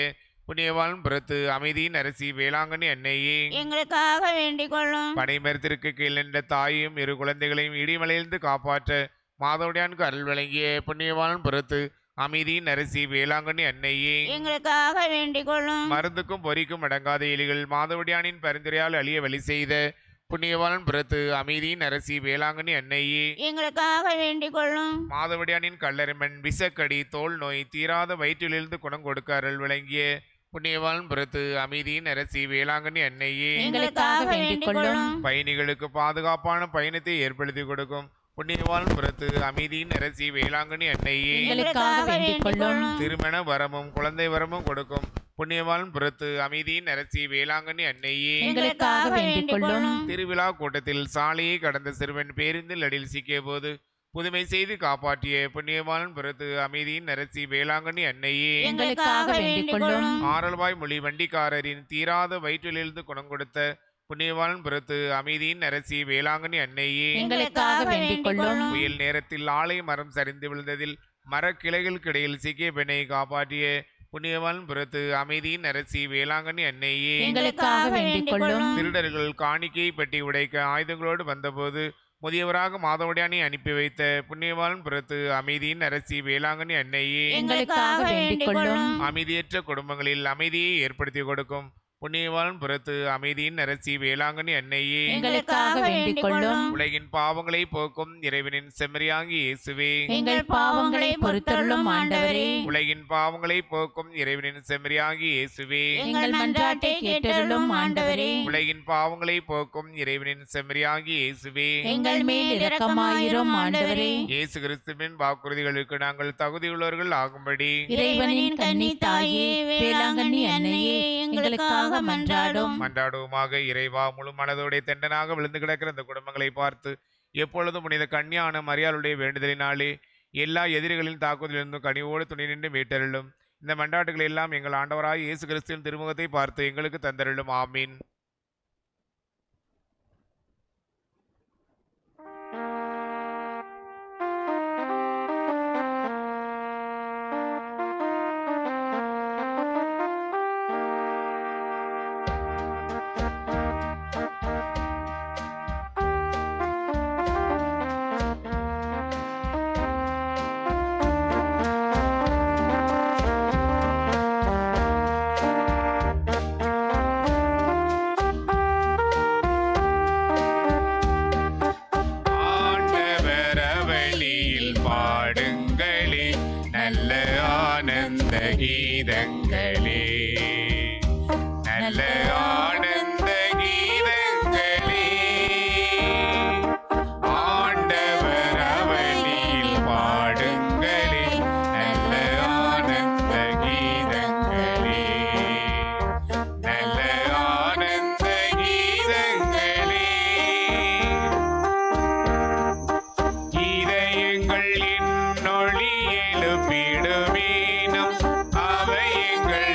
புண்ணியவாளன் புறத்து அமைதியின் அரசி வேளாங்கண்ணி அன்னையே, எங்களுக்காக வேண்டிக் கொள்ளும். பனைமரத்திற்கு கீழ் நின்ற தாயையும் 2 குழந்தைகளையும் இடிமலையிலிருந்து காப்பாற்ற மாதவடியானுக்கு அருள் வழங்கிய புண்ணியவாளன் புறத்து அமைதியின் அரசி வேளாங்கண்ணி அன்னையே, எங்களுக்காக வேண்டிக் கொள்ளும். மருந்துக்கும் பொறிக்கும் அடங்காத எலிகள் மாதவடியானின் பரிந்துரையால் அழிய வழி செய்த புண்ணியவாளன் புறத்து அமைதியின் அரசி வேளாங்கண்ணி அன்னையே, எங்களுக்காக வேண்டிக் கொள்ளும். மாதவடியானின் கல்லரிமண் விசக்கடி தோல் நோய் தீராத வயிற்றிலிருந்து குணம் கொடுக்க அருள் வழங்கிய புண்ணியவாளன் புறத்து அமைதியின் அரசி வேளாங்கண்ணி அன்னையே, எங்களுக்காக வேண்டிக் கொள்ளும். பயணிகளுக்கு பாதுகாப்பான பயணத்தை ஏற்படுத்தி கொடுக்கும் புண்ணியவாளன் புறத்து அமைதியின் அரசி வேளாங்கண்ணி அன்னையே, எங்களுக்காக வேண்டிக் கொள்ளும். திருமண வரமும் குழந்தை வரமும் கொடுக்கும் புண்ணியவாளன் புறத்து அமைதியின் அரசி வேளாங்கண்ணி அன்னையே, எங்களுக்காக வேண்டிக் கொள்ளும். திருவிழா கூட்டத்தில் சாலையை கடந்த சிறுவன் பேருந்தில் அடியில் சிக்கிய போது புதுமை செய்து காப்பாற்றிய புண்ணியவாளன் புறத்து அமைதியின் அரசி வேளாங்கண்ணி அன்னையே, எங்களுக்காக வேண்டிக் கொள்ளும். ஆரல்வாய் மொழி வண்டிக்காரரின் தீராத வயிற்றிலிருந்து குணம் கொடுத்த புண்ணியவாளன் புறத்து அமைதியின் அரசி வேளாங்கண்ணி அன்னையே, எங்களுக்காக வேண்டிக் கொள்ளும். புயல் நேரத்தில் ஆலை மரம் சரிந்து விழுந்ததில் மரக்கிளைகளுக்கு இடையில் சிக்கிய பெண்ணை காப்பாற்றிய புண்ணியவாளன் புறத்து அமைதியின் அரசி வேளாங்கண்ணி அன்னையே, எங்களுக்காக வேண்டிக் கொள்ளும். திருடர்கள் காணிக்கை பெட்டி உடைக்க ஆயுதங்களோடு வந்தபோது முதியவராக மாதவடியானை அனுப்பி வைத்த புண்ணியவாளன் புறத்து அமைதியின் அரசி வேளாங்கண்ணி அன்னையே, எங்களுக்காக வேண்டிக் கொள்ளும். அமைதியற்ற குடும்பங்களில் அமைதியை ஏற்படுத்தி கொடுக்கும் புண்ணியவாளன் புறத்து அமைதியின் அரசி வேளாங்கண்ணி அன்னையே, எங்களுக்காக வேண்டிக் கொள்ளும். உலகின் பாவங்களை போக்கும் இறைவனின் செம்மறியாகி இயேசுவே, எங்கள் பாவங்களை பொறுத்தருளும் ஆண்டவரே. உலகின் பாவங்களை போக்கும் இறைவனின் செம்மறியாகி இயேசுவே, எங்கள் மன்றாட்டை கேட்டருளும் ஆண்டவரே. உலகின் பாவங்களை போக்கும் இறைவனின் செம்மறியாகி இயேசுவே, எங்கள் மேல் இரக்கமாயிரும் ஆண்டவரே. இயேசு கிறிஸ்துவின் வாக்குறுதிகளுக்கு நாங்கள் தகுதியுள்ளவர்கள் ஆகும்படி இறைவனின் கன்னி தாயே, வேளாங்கண்ணி அன்னையே, எங்களுக்காக மன்றாடும். மன்றாடுவோமாக. இறைவா, முழு மனதோட தெண்டனாக விழுந்து கிடக்கிற இந்த குடும்பங்களை பார்த்து எப்பொழுதும் புனித கன்னியான மரியாளுடைய வேண்டுதலினாலே எல்லா எதிரிகளின் தாக்குதலிருந்தும் கனிவோடு துணை நின்று மீட்டருளும். இந்த மன்றாட்டுகள் எல்லாம் எங்கள் ஆண்டவராய் இயேசு கிறிஸ்துவின் திருமுகத்தை பார்த்து எங்களுக்கு தந்தருளும். ஆமீன். கீதங்களே, நல்ல ஆனந்த கீதங்களே, ஆண்டவர் அவனில் பாடுங்களே, நல்ல ஆனந்த கீதங்களே, நல்ல ஆனந்த கீதங்களே. இதயங்கள் என்னொளி எழுப்பிடுமே, அவை எங்கள்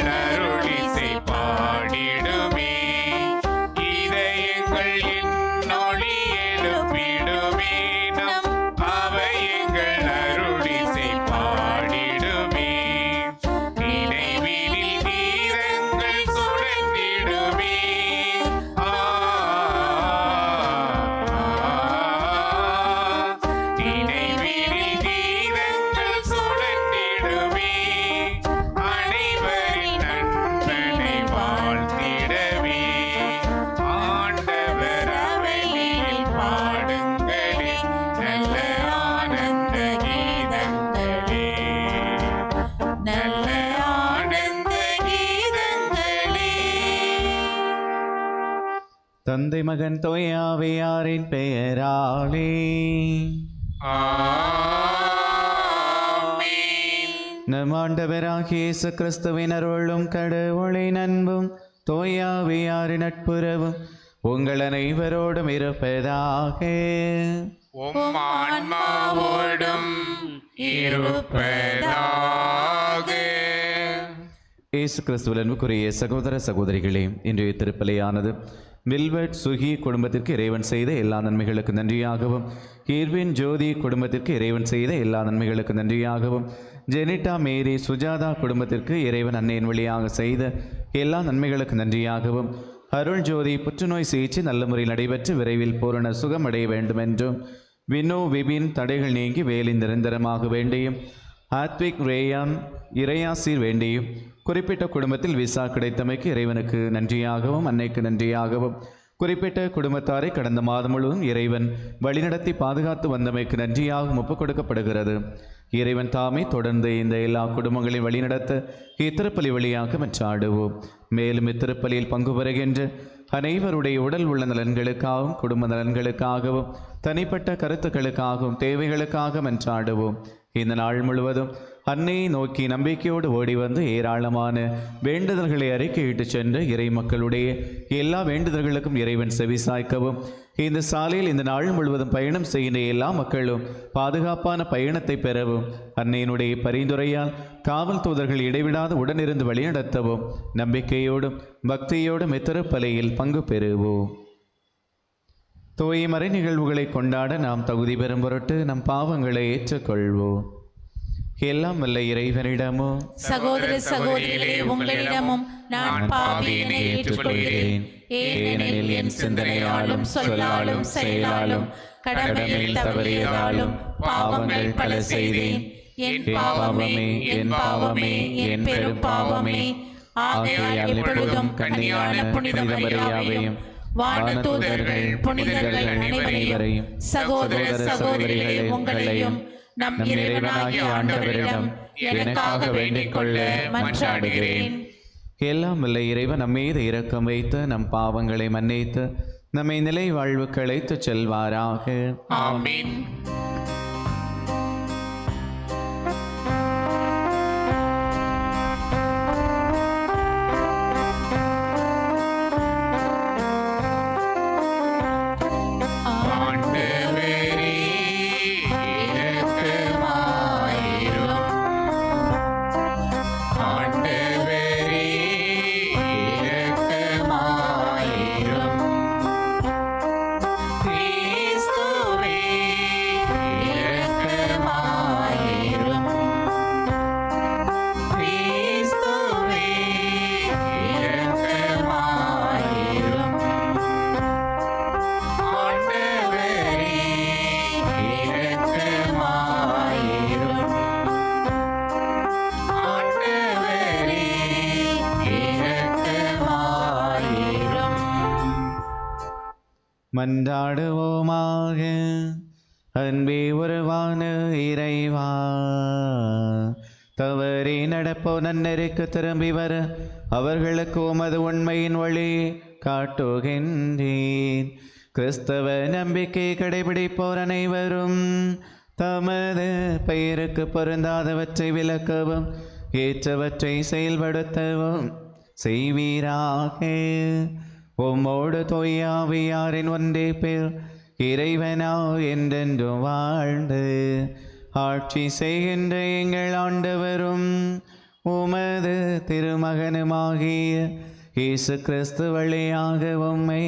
தந்தை மகன் தூயாவியாரின் பெயராலே ஆமென். நம் ஆண்டவராகிய இயேசு கிறிஸ்துவின் அருளும் கடவுளின் அன்பும் தூயாவியாரின் நட்புறவும் உங்கள் அனைவரோடும் இருப்பதாக. உம் ஆன்மாவோடும் இருப்பதாக. இயேசு கிறிஸ்துவில் அன்புக்குரிய சகோதர சகோதரிகளே, இன்றைய திருப்பலியானது வில்வர்ட் சுகி குடும்பத்திற்கு இறைவன் செய்த எல்லா நன்மைகளுக்கு நன்றியாகவும், கீர்வின் ஜோதி குடும்பத்திற்கு இறைவன் செய்த எல்லா நன்மைகளுக்கு நன்றியாகவும், ஜெனிட்டா மேரி சுஜாதா குடும்பத்திற்கு இறைவன் அன்னையின் வழியாக செய்த எல்லா நன்மைகளுக்கு நன்றியாகவும், அருள் ஜோதி புற்றுநோய் சிகிச்சை நல்ல முறையில் நடைபெற்று விரைவில் பூரண சுகமடைய வேண்டும் என்றும், வினோ விபின் தடைகள் நீங்கி வேலை நிரந்தரமாக வேண்டியும், ஆத்விக் ரேயான் இறையாசீர் வேண்டியும், குறிப்பிட்ட குடும்பத்தில் விசா கிடைத்தமைக்கு இறைவனுக்கு நன்றியாகவும் அன்னைக்கு நன்றியாகவும், குறிப்பிட்ட குடும்பத்தாரை கடந்த மாதம் முழுவதும் இறைவன் வழிநடத்தி பாதுகாத்து வந்தமைக்கு நன்றியாகவும் ஒப்புக் கொடுக்கப்படுகிறது. இறைவன் தாமே தொடர்ந்து இந்த எல்லா குடும்பங்களையும் வழிநடத்த இத்திருப்பலி வழியாக மன்றாடுவோம். மேலும் இத்திருப்பலியில் பங்கு பெறுகின்ற அனைவருடைய உடல் உள்ள நலன்களுக்காகவும் குடும்ப நலன்களுக்காகவும் தனிப்பட்ட கருத்துக்களுக்காகவும் தேவைகளுக்காக மன்றாடுவோம். இந்த நாள் முழுவதும் அன்னையை நோக்கி நம்பிக்கையோடு ஓடி வந்து ஏராளமான வேண்டுதல்களை அறிக்கையிட்டு சென்று இறை மக்களுடைய எல்லா வேண்டுதல்களுக்கும் இறைவன் செவிசாய்க்கவும், இந்த சாலையில் இந்த நாள் முழுவதும் பயணம் செய்கின்ற எல்லா மக்களும் பாதுகாப்பான பயணத்தை பெறவும், அன்னையினுடைய பரிந்துரையால் காவல் தூதர்கள் இடைவிடாது உடனிருந்து வழிநடத்தவும் நம்பிக்கையோடும் பக்தியோடும் இத்திருப்பலியில் பங்கு பெறுவோம். தூய மறை நிகழ்வுகளை கொண்டாட நாம் தகுதி பெறும் பொருட்டு நம் பாவங்களை ஏற்றுக்கொள்வோம். எல்லாம் வல்ல இறைவனிடமும் சகோதர சகோதரிகளே, உங்களிடமும் நான் பாவியினை ஏற்றுக்கொள்கிறேன். ஏனெனில் என் சிந்தனையாலும் சொல்லாலும் செயலாலும் கடமையில் தவறியதாலும் பாவங்கள் பல செய்தேன். என் பாவமே, என் பாவமே, என் பெரும் பாவமே. ஆகையால் எப்பொழுதும் கன்னியான புனித மரியாவையும் வானதூதர்கள் புனிதர்கள் அனைவரையும் சகோதர சகோதரிகளே உங்களையும் நம் இறைவனாகிய ஆண்டவரிடம் எனக்காக வேண்டிக் கொள்ள மன்றாடுகிறேன். எல்லாம் வல்ல இறைவன் நம் மீது இரக்கம் வைத்து நம் பாவங்களை மன்னித்து நம்மை நிலை வாழ்வுக்கு அழைத்துச் செல்வாராக. ஆமென். ஆண்டவரே, இரக்கமாயிரும். ஆண்டவரே, இரக்கமாயிரும். கிறிஸ்துவே, இரக்கமாயிரும். கிறிஸ்துவே, இரக்கமாயிரும். ஆண்டவரே, இரக்கமாயிரும். ஆண்டவரே, இரக்கமாயிரும். மன்றாடுவோமாக. அன்பே உருவான இறைவா, தவறி நடப்போ நன்னருக்கு திரும்பி வர அவர்களுக்கு உமது உண்மையின் வழி காட்டுகின்றேன். கிறிஸ்தவ நம்பிக்கை கடைபிடிப்போர் அனைவரும் தமது பெயருக்கு பொருந்தாதவற்றை விலக்கவும் ஏற்றவற்றை செயல்படுத்தவும் செய்வீராக. உம்மோடு தூயாவியாரின் ஒன்றே பேர் இறைவனா என்றென்றும் வாழ்ந்து ஆட்சி செய்கின்ற எங்கள் ஆண்டவரும் உமது திருமகனுமாகிய இயேசு கிறிஸ்து வழியாக உம்மை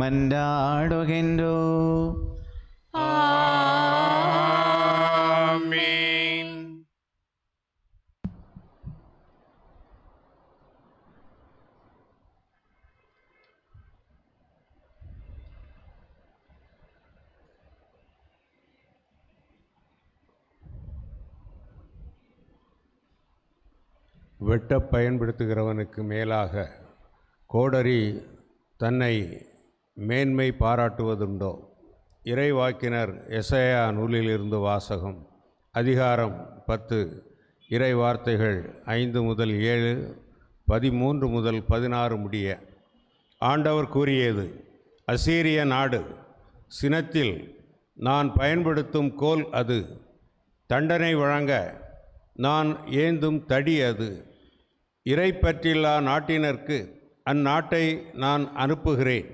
மன்றாடுகின்றோம். ஆமென். வெட்டப் பயன்படுத்துகிறவனுக்கு மேலாக கோடரி தன்னை மேன்மை பாராட்டுவதுண்டோ? இறைவாக்கினர் எசையா நூலிலிருந்து வாசகம். அதிகாரம் 10, இறை வார்த்தைகள் 5 முதல் 7, 13 முதல் 16 முடிய. ஆண்டவர் கூறியது, அசீரிய நாடு சினத்தில் நான் பயன்படுத்தும் கோல் அது, தண்டனை வழங்க நான் ஏந்தும் தடி அது. இறைப்பற்றில்லா நாட்டினருக்கு அந்நாட்டை நான் அனுப்புகிறேன்.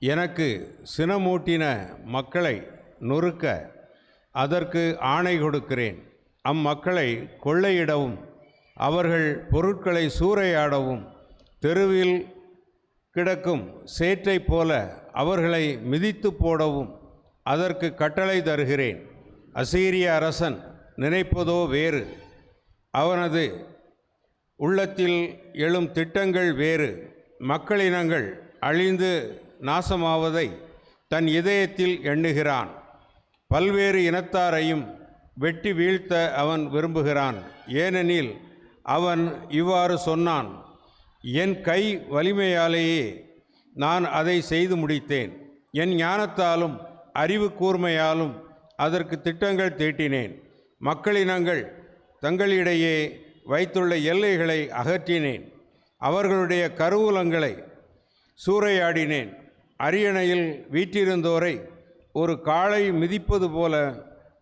எனக்கு சினமூட்டின மக்களை நொறுக்க அதற்கு ஆணை கொடுக்கிறேன். அம்மக்களை கொள்ளையிடவும் அவர்கள் பொருட்களை சூறையாடவும் தெருவில் கிடக்கும் சேற்றை போல அவர்களை மிதித்து போடவும் அதற்கு கட்டளை தருகிறேன். அசீரிய அரசன் நினைப்பதோ வேறு, அவனது உள்ளத்தில் எழும் திட்டங்கள் வேறு. மக்களினங்கள் அழிந்து நாசமாவதை தன் இதயத்தில் எண்ணுகிறான். பல்வேறு இனத்தாரையும் வெட்டி வீழ்த்த அவன் விரும்புகிறான். ஏனெனில் அவன் இவ்வாறு சொன்னான், என் கை வலிமையாலேயே நான் அதை செய்து முடித்தேன். என் ஞானத்தாலும் அறிவு கூர்மையாலும் அதற்கு திட்டங்கள் தீட்டினேன். மக்களினங்கள் தங்களிடையே வைத்துள்ள எல்லைகளை அகற்றினேன். அவர்களுடைய கருவூலங்களை சூறையாடினேன். அரியணையில் வீற்றிருந்தோரை ஒரு காளை மிதிப்பது போல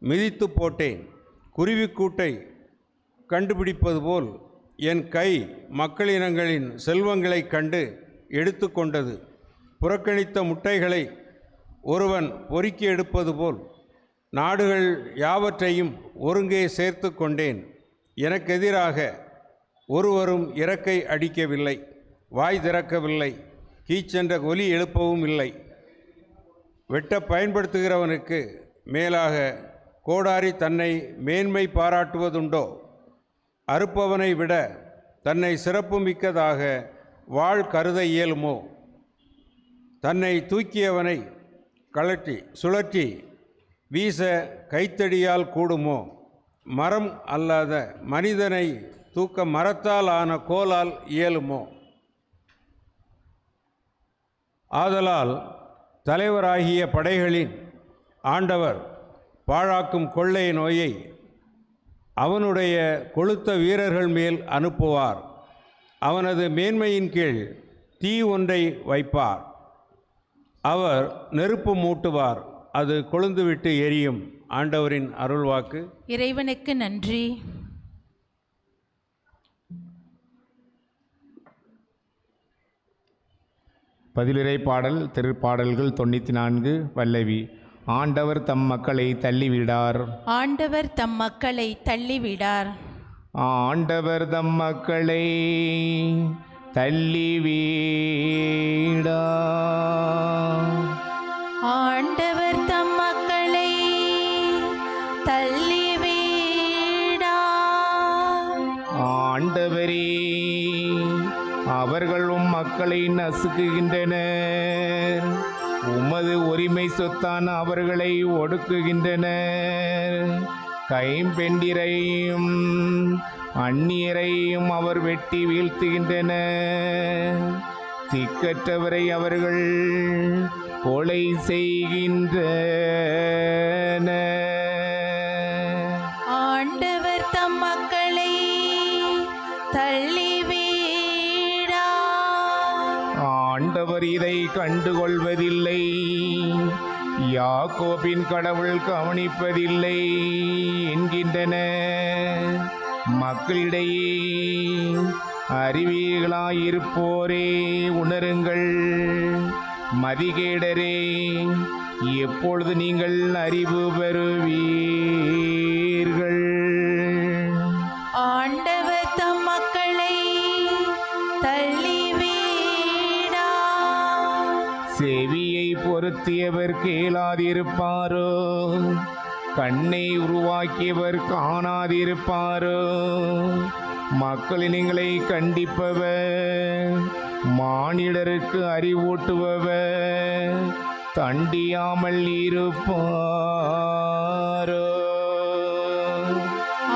மிதித்து போட்டேன். குருவிக்கூட்டை கண்டுபிடிப்பது போல் என் கை மக்களினங்களின் செல்வங்களை கண்டு எடுத்து கொண்டது. புறக்கணித்த முட்டைகளை ஒருவன் பொறுக்கி எடுப்பது போல் நாடுகள் யாவற்றையும் ஒருங்கே சேர்த்து கொண்டேன். எனக்கு எதிராக ஒருவரும் இறக்கை அடிக்கவில்லை, வாய் திறக்கவில்லை, கீச்சென்ற ஒலி எழுப்பவும் இல்லை. வெட்ட பயன்படுத்துகிறவனுக்கு மேலாக கோடாரி தன்னை மேன்மை பாராட்டுவதுண்டோ? அறுப்பவனை விட தன்னை சிறப்புமிக்கதாக வாழ் கருத இயலுமோ? தன்னை தூக்கியவனை சுழற்றி வீச கைத்தடியால் கூடுமோ? மரம் அல்லாத மனிதனை தூக்க மரத்தால் ஆன கோலால் இயலுமோ? ஆதலால் தலைவராகிய படைகளின் ஆண்டவர் பாழாக்கும் கொள்ளை நோயை அவனுடைய கொழுத்த வீரர்கள் மேல் அனுப்புவார். அவனது மேன்மையின் கீழ் தீ ஒன்றை வைப்பார். அவர் நெருப்பு மூட்டுவார், அது கொழுந்துவிட்டு எரியும். ஆண்டவரின் அருள்வாக்கு. இறைவனுக்கு நன்றி. பதிலுரை பாடல் திருப்பாடல்கள் 94 பல்லவி. ஆண்டவர் தம் மக்களை தள்ளிவிடார். ஆண்டவர் தம் மக்களை தள்ளிவிடார். ஆண்டவர் தம் மக்களை தள்ளிவிடார். ஆண்டவர் தம் மக்களை தள்ளிவிடார். ஆண்டவரே, அவர்கள் உம் மக்களை நசுக்குகின்றனர். உமது உரிமை சொத்தான அவர்களை ஒடுக்குகின்றனர். கைம்பெண்டிரையும் அந்நியரையும் அவர் வெட்டி வீழ்த்துகின்றனர். திக்கற்றவரை அவர்கள் கொலை செய்கின்றனர். ஆண்டவர் தம் மக்களை தள்ளிவிடார். ஆண்டவர் இதை கண்டுகொள்வதில்லை. யாக்கோபின் கடவுள் கவனிப்பதில்லை என்கின்றன. மக்களிடையே அறிவியலாயிருப்போரே உணருங்கள். மதிகேடரே, எப்பொழுது நீங்கள் அறிவு பெறுவீர்கள்? ஆண்டவர் தம் மக்களை தள்ளிவிடார். செவியை பொருத்தியவர் கேளாதிருப்பாரோ? கண்ணை உருவாக்கியவர் காணாதிருப்பாரோ? மக்களினங்களை கண்டிப்பவர், மானிடருக்கு அறிவூட்டுபவர் தண்டியாமல் இருப்பாரோ?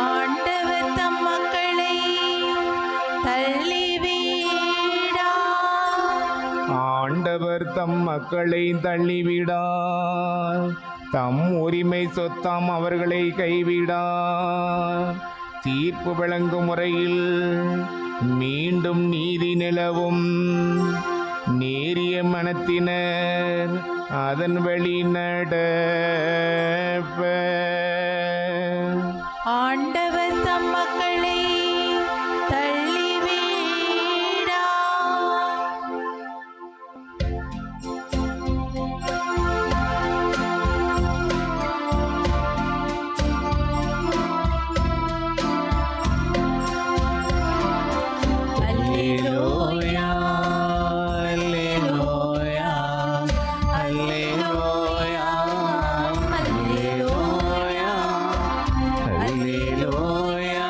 ஆண்டவர் தம் மக்களை தள்ளிவிடார். ஆண்டவர் தம் மக்களை தள்ளிவிடார். தம் உரிமை சொத்தாம் அவர்களை கைவிடார். தீர்ப்பு வழங்கும் முறையில் மீண்டும் நீதி நிலவும். மனத்தினர் அதன் வழி நடப்ப. ஆண்டவர் தம் மக்களை தள்ளிவிடா. அல்லேலூயா, அல்லேலூயா, அல்லேலூயா, அல்லேலூயா, அல்லேலூயா,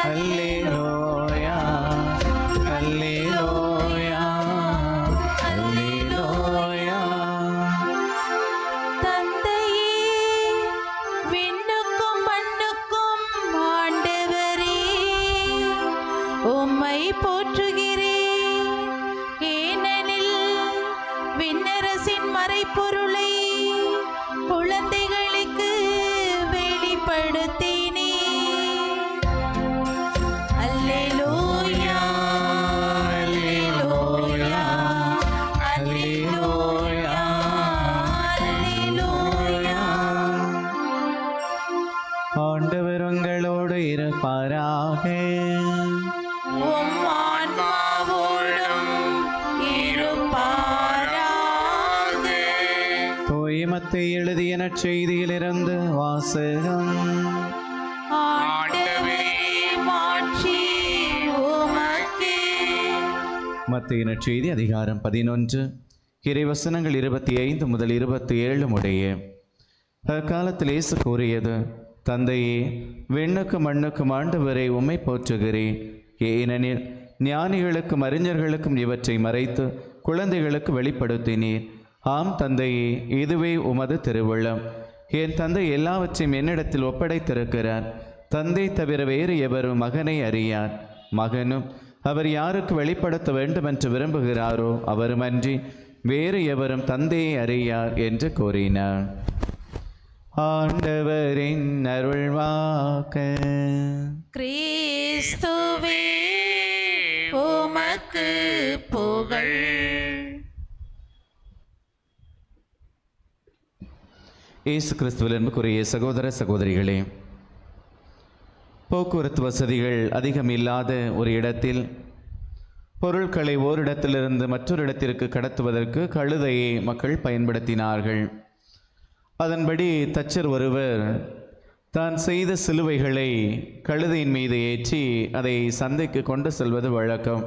அல்லேலூயா, அல்லேலூயா, அல்லேலூயா. தந்தையே, விண்ணுக்கும் மண்ணுக்கும் ஆண்டவரே, உம்மை போற்றுகிறேன். ஏனெனில் விண்ணரசின் மறைப்பொருளை குழந்தைகளுக்கு வெளிப்படுத்தினே. அல்லேலூயா, அல்லேலூயா, அல்லேலூயா, அல்லேலூயா. ஆண்டவர் உங்களோடு இருப்பாராக. உம் ஆன்மாவோடும் இருப்பாராக. தூய மத்தேயு எழுதிய நற்செய்தியிலிருந்து வாசகம். ஆண்டவரே, மாட்சி உமக்கே. மத்தேயு நற்செய்தி அதிகாரம் 11 இறைவசனங்கள் 25 முதல் 27 உடைய. அக்காலத்தில் இயேசு கூறியது: தந்தையே, விண்ணுக்கும் மண்ணுக்கும் ஆண்டவரை உம்மை போற்றுகிறேன். ஏனெனில் ஞானிகளுக்கும் அறிஞர்களுக்கும் இவற்றை மறைத்து குழந்தைகளுக்கு வெளிப்படுத்தினீர். ஆம் தந்தையே, இதுவே உமது திருவுள்ளம். என் தந்தை எல்லாவற்றையும் என்னிடத்தில் ஒப்படைத்திருக்கிறார். தந்தை தவிர வேறு எவரும் மகனை அறியார். மகனும் அவர் யாருக்கு வெளிப்படுத்த வேண்டும் என்று விரும்புகிறாரோ அவருமன்றி வேறு எவரும் தந்தையை அறியார் என்று கூறினார். ஆண்டவரின் அருள்வாக்கு. கிறிஸ்துவே, உமக்கு புகழ். இயேசு கிறிஸ்துவில் அன்புக்குரிய சகோதர சகோதரிகளே, போக்குவரத்து வசதிகள் அதிகம் இல்லாத ஒரு இடத்தில் பொருட்களை ஓரிடத்திலிருந்து மற்றொரு இடத்திற்கு கடத்துவதற்கு கழுதையை மக்கள் பயன்படுத்தினார்கள். அதன்படி தச்சர் ஒருவர் தான் செய்த சிலுவைகளை கழுதையின் மீது ஏற்றி அதை சந்தைக்கு கொண்டு செல்வது வழக்கம்.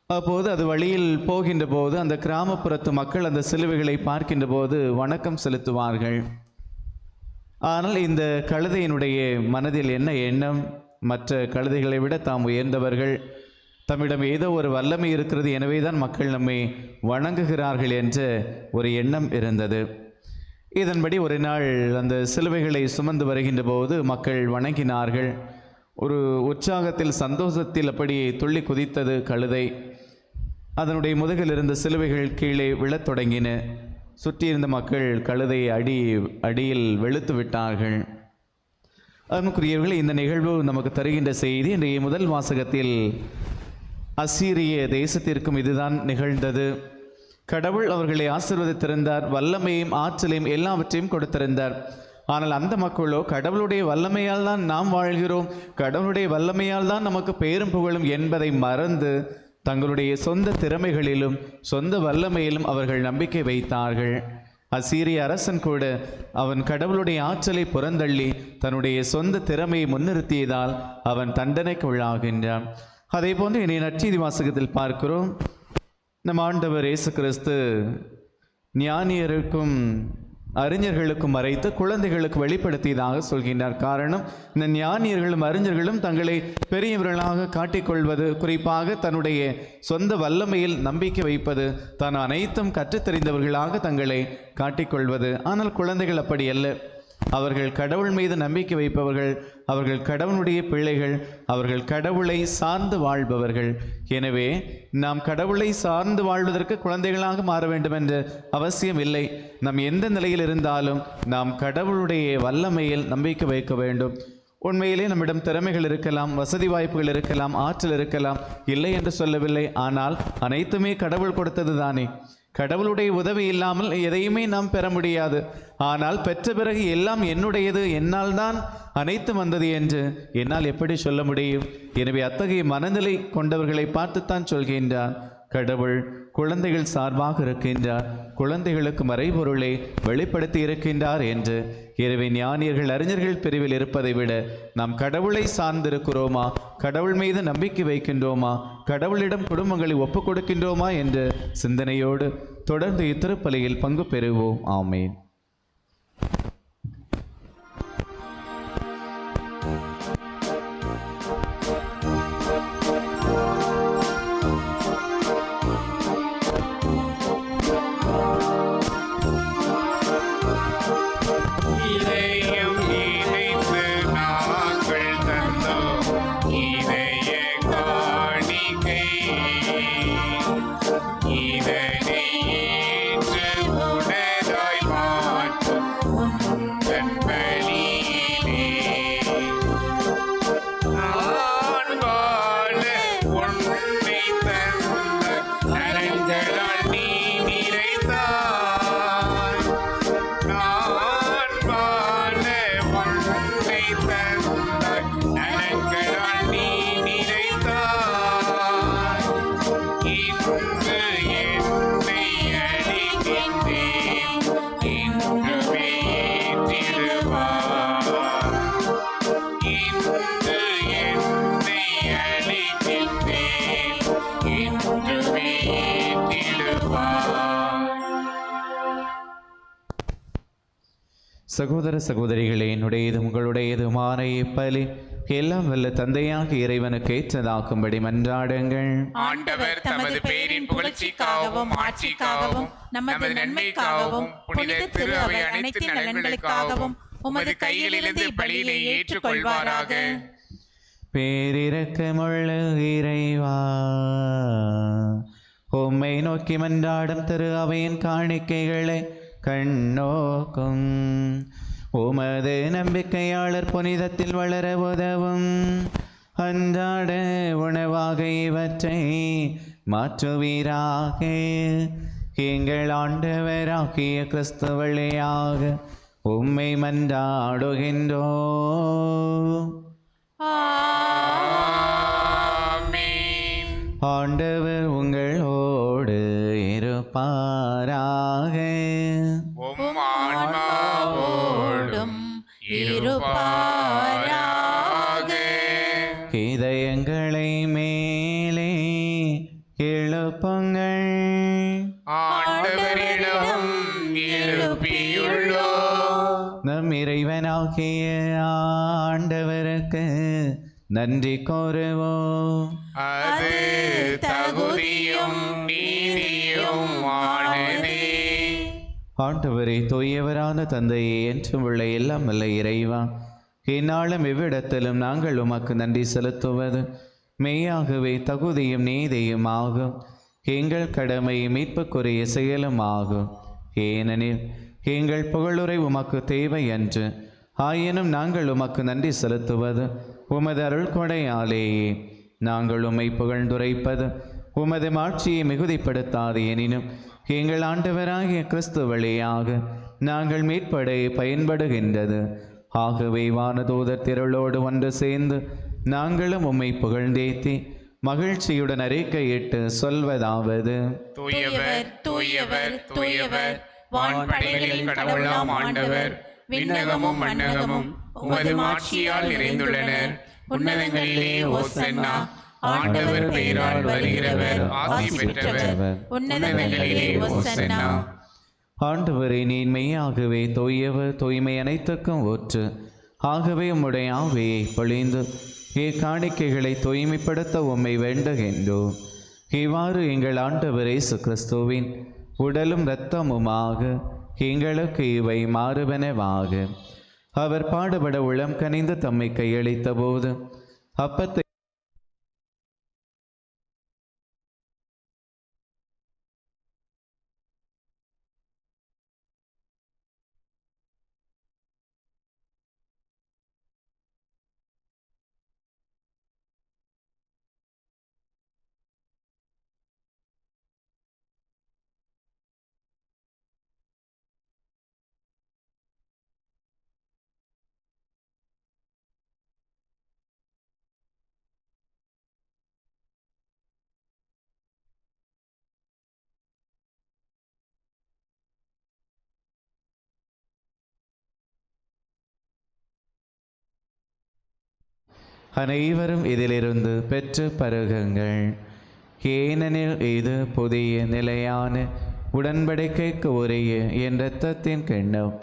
அப்போது அது வழியில் போகின்ற போது அந்த கிராமப்புறத்து மக்கள் அந்த சிலுவைகளை பார்க்கின்ற போது வணக்கம் செலுத்துவார்கள். ஆனால் இந்த கழுதையினுடைய மனதில் என்ன எண்ணம்? மற்ற கழுதைகளை விட தாம் உயர்ந்தவர்கள், தம்மிடம் ஏதோ ஒரு வல்லமை இருக்கிறது, எனவே தான் மக்கள் நம்மை வணங்குகிறார்கள் என்ற ஒரு எண்ணம் இருந்தது. இதன்படி ஒரு நாள் அந்த சிலுவைகளை சுமந்து வருகின்ற போது மக்கள் வணங்கினார்கள். ஒரு உற்சாகத்தில் சந்தோஷத்தில் அப்படி துள்ளி குதித்தது கழுதை. அதனுடைய முதுகில் இருந்த சிலுவைகள் கீழே விழத் தொடங்கின. சுற்றியிருந்த மக்கள் கழுதையை அடியில் வெளுத்து விட்டார்கள். அன்புக்குரியவர்களே, இந்த நிகழ்வு நமக்கு தருகின்ற செய்தி இன்றைய முதல் வாசகத்தில் அசீரிய தேசத்திற்கும் இதுதான் நிகழ்ந்தது. கடவுள் அவர்களை ஆசீர்வதித்திருந்தார், வல்லமையும் ஆற்றலையும் எல்லாவற்றையும் கொடுத்திருந்தார். ஆனால் அந்த மக்களோ கடவுளுடைய வல்லமையால் தான் நாம் வாழ்கிறோம், கடவுளுடைய வல்லமையால் தான் நமக்கு பேரும் புகழும் என்பதை மறந்து தங்களுடைய சொந்த திறமைகளிலும் சொந்த வல்லமையிலும் அவர்கள் நம்பிக்கை வைத்தார்கள். அசீரிய அரசன் கூட அவன் கடவுளுடைய ஆற்றலை புறந்தள்ளி தன்னுடைய சொந்த திறமையை முன்னிறுத்தியதால் அவன் தண்டனைக்கு உள்ளாகின்றான். அதே போன்று இனி நற்செய்தி வாசகத்தில் பார்க்கிறோம், நம் ஆண்டவர் இயேசு கிறிஸ்து ஞானியருக்கும் அறிஞர்களுக்கும் மறைத்து குழந்தைகளுக்கு வெளிப்படுத்தியதாக சொல்கின்றார். காரணம், இந்த ஞானியர்களும் அறிஞர்களும் தங்களை பெரியவர்களாக காட்டிக்கொள்வது, குறிப்பாக தன்னுடைய சொந்த வல்லமையில் நம்பிக்கை வைப்பது, தான் அனைத்தும் கற்றுத்தெறிந்தவர்களாக தங்களை காட்டிக்கொள்வது. ஆனால் குழந்தைகள் அப்படி அல்ல. அவர்கள் கடவுள் மீது நம்பிக்கை வைப்பவர்கள், அவர்கள் கடவுளுடைய பிள்ளைகள், அவர்கள் கடவுளை சார்ந்து வாழ்பவர்கள். எனவே நாம் கடவுளை சார்ந்து வாழ்வதற்கு குழந்தைகளாக மாற வேண்டும் என்ற அவசியம் இல்லை. நாம் எந்த நிலையில் இருந்தாலும் நாம் கடவுளுடைய வல்லமையில் நம்பிக்கை வைக்க வேண்டும். உண்மையிலே நம்மிடம் திறமைகள் இருக்கலாம், வசதி வாய்ப்புகள் இருக்கலாம், ஆற்றல் இருக்கலாம், இல்லை என்று சொல்லவில்லை. ஆனால் அனைத்துமே கடவுள் கொடுத்தது தானே. கடவுளுடைய உதவி இல்லாமல் எதையுமே நாம் பெற முடியாது. ஆனால் பெற்ற பிறகு எல்லாம் என்னுடையது, என்னால் தான் அனைத்து வந்தது என்று என்னால் எப்படி சொல்ல முடியும்? எனவே அத்தகைய மனநிலை கொண்டவர்களை பார்த்துத்தான் சொல்கின்றார் கடவுள் குழந்தைகள் சார்பாக இருக்கின்றார், குழந்தைகளுக்கு மறைபொருளை வெளிப்படுத்தி இருக்கின்றார் என்று. எனவே ஞானியர்கள் அறிஞர்கள் பிரிவில் இருப்பதை விட நாம் கடவுளை சார்ந்திருக்கிறோமா, கடவுள் மீது நம்பிக்கை வைக்கின்றோமா, கடவுளிடம் குடும்பங்களை ஒப்புக் கொடுக்கின்றோமா என்ற சிந்தனையோடு தொடர்ந்து இத்திருப்பலியில் பங்கு பெறுவோம். ஆமேன். சகோதர சகோதரிகளே, என்னுடையது உங்களுடையதுமான இப்பலி எல்லாம் வல்ல தந்தையாக இறைவனுக்கு ஏற்றதாக்கும்படி மன்றாடுங்கள். ஆண்டவர் தமது பேரின் புகழ்ச்சிக்காகவும் ஆட்சிக்காகவும் நமது நன்மைக்காகவும் புனித திரு அவை அனைத்து நலன்களுக்காகவும் உமது கையிலிருந்து பலியினை ஏற்றுக்கொள்வாராக. பேரிரக்கமுள்ள இறைவா, உம்மை நோக்கி மன்றாடும் திரு அவையின் காணிக்கைகளை கண்ணோக்கும். உமது நம்பிக்கையாளர் புனிதத்தில் வளர உதவும். அன்றாட உணவாக இவற்றை மாற்றுவீராக. எங்கள் ஆண்டவராகிய கிறிஸ்து வழியாக உம்மை மன்றாடுகின்றோம். ஆண்டவர் உங்களோடு இருப்பாராக. இதயங்களை மேலே எழுப்புங்கள். ஆண்டவரிடம் எழுப்பியுள்ளோம். நம் இறைவனாகிய ஆண்டவருக்கு நன்றி கூறுவோம். அது தகுதியும் நீதியும் ஆனதே. ஆண்டவரே, தூயவரான தந்தையே, என்றும் உள்ள எல்லாம் வல்ல இறைவா, இந்நாளும் இவ்விடத்திலும் நாங்கள் உமக்கு நன்றி செலுத்துவது மெய்யாகவே தகுதியும் நீதியும் ஆகும். எங்கள் கடமை மீட்புக்குரிய செயலும் ஆகும். ஏனெனில் எங்கள் புகழுரை உமக்கு தேவை என்று, ஆயினும் நாங்கள் உமக்கு நன்றி செலுத்துவது உமது அருள் கொடையாலேயே. நாங்கள் உம்மை புகழ்ந்துரைப்பது உமது மாட்சியை மிகுதிப்படுத்தாது. எனினும் எங்கள் ஆண்டவராகிய கிறிஸ்து வழியாக நாங்கள் மீட்படை பயன்படுகின்றது. ஆகவே வானதூதர் திரளோடு ஒன்று சேர்ந்து நாங்களும் உம்மை புகழ்ந்தேத்தி மகிழ்ச்சியுடன் அறிக்கையிட்டு சொல்வதாவது: தூயவர் தூயவர் தூயவர், வான்படைகளின் கடவுளாம் ஆண்டவர், விண்ணகமும் மண்ணகமும் உமது மாட்சியால் நிறைந்துள்ளனர். உன்னதங்களிலே ஓசன்னா. ஆண்டவர் பெயரால் வருகிறவர் ஆசி பெற்றவர். உன்னதங்களிலே ஓசன்னா. ஆண்டவரே, நீர் மெய்யாகவே தூயவர், தூய்மை அனைத்துக்கும் ஊற்று. ஆகவே உம்முடைய ஆவியை பொழிந்து இக்காணிக்கைகளை தூய்மைப்படுத்த உம்மை வேண்டுகின்றோம். இவ்வாறு எங்கள் ஆண்டவர் இயேசு கிறிஸ்துவின் உடலும் இரத்தமுமாக எங்களுக்கு இவை மாறுபனவாக. அவர் பாடுபட உளம் கனிந்து தம்மை கையளித்த போது அப்பத்தை அனைவரும் இதிலிருந்து பெற்று பருகுங்கள். ஏனெனில் இது புதிய நிலையான உடன்படிக்கைக்கு உரிய என் இரத்தத்தின் கிண்ணம்.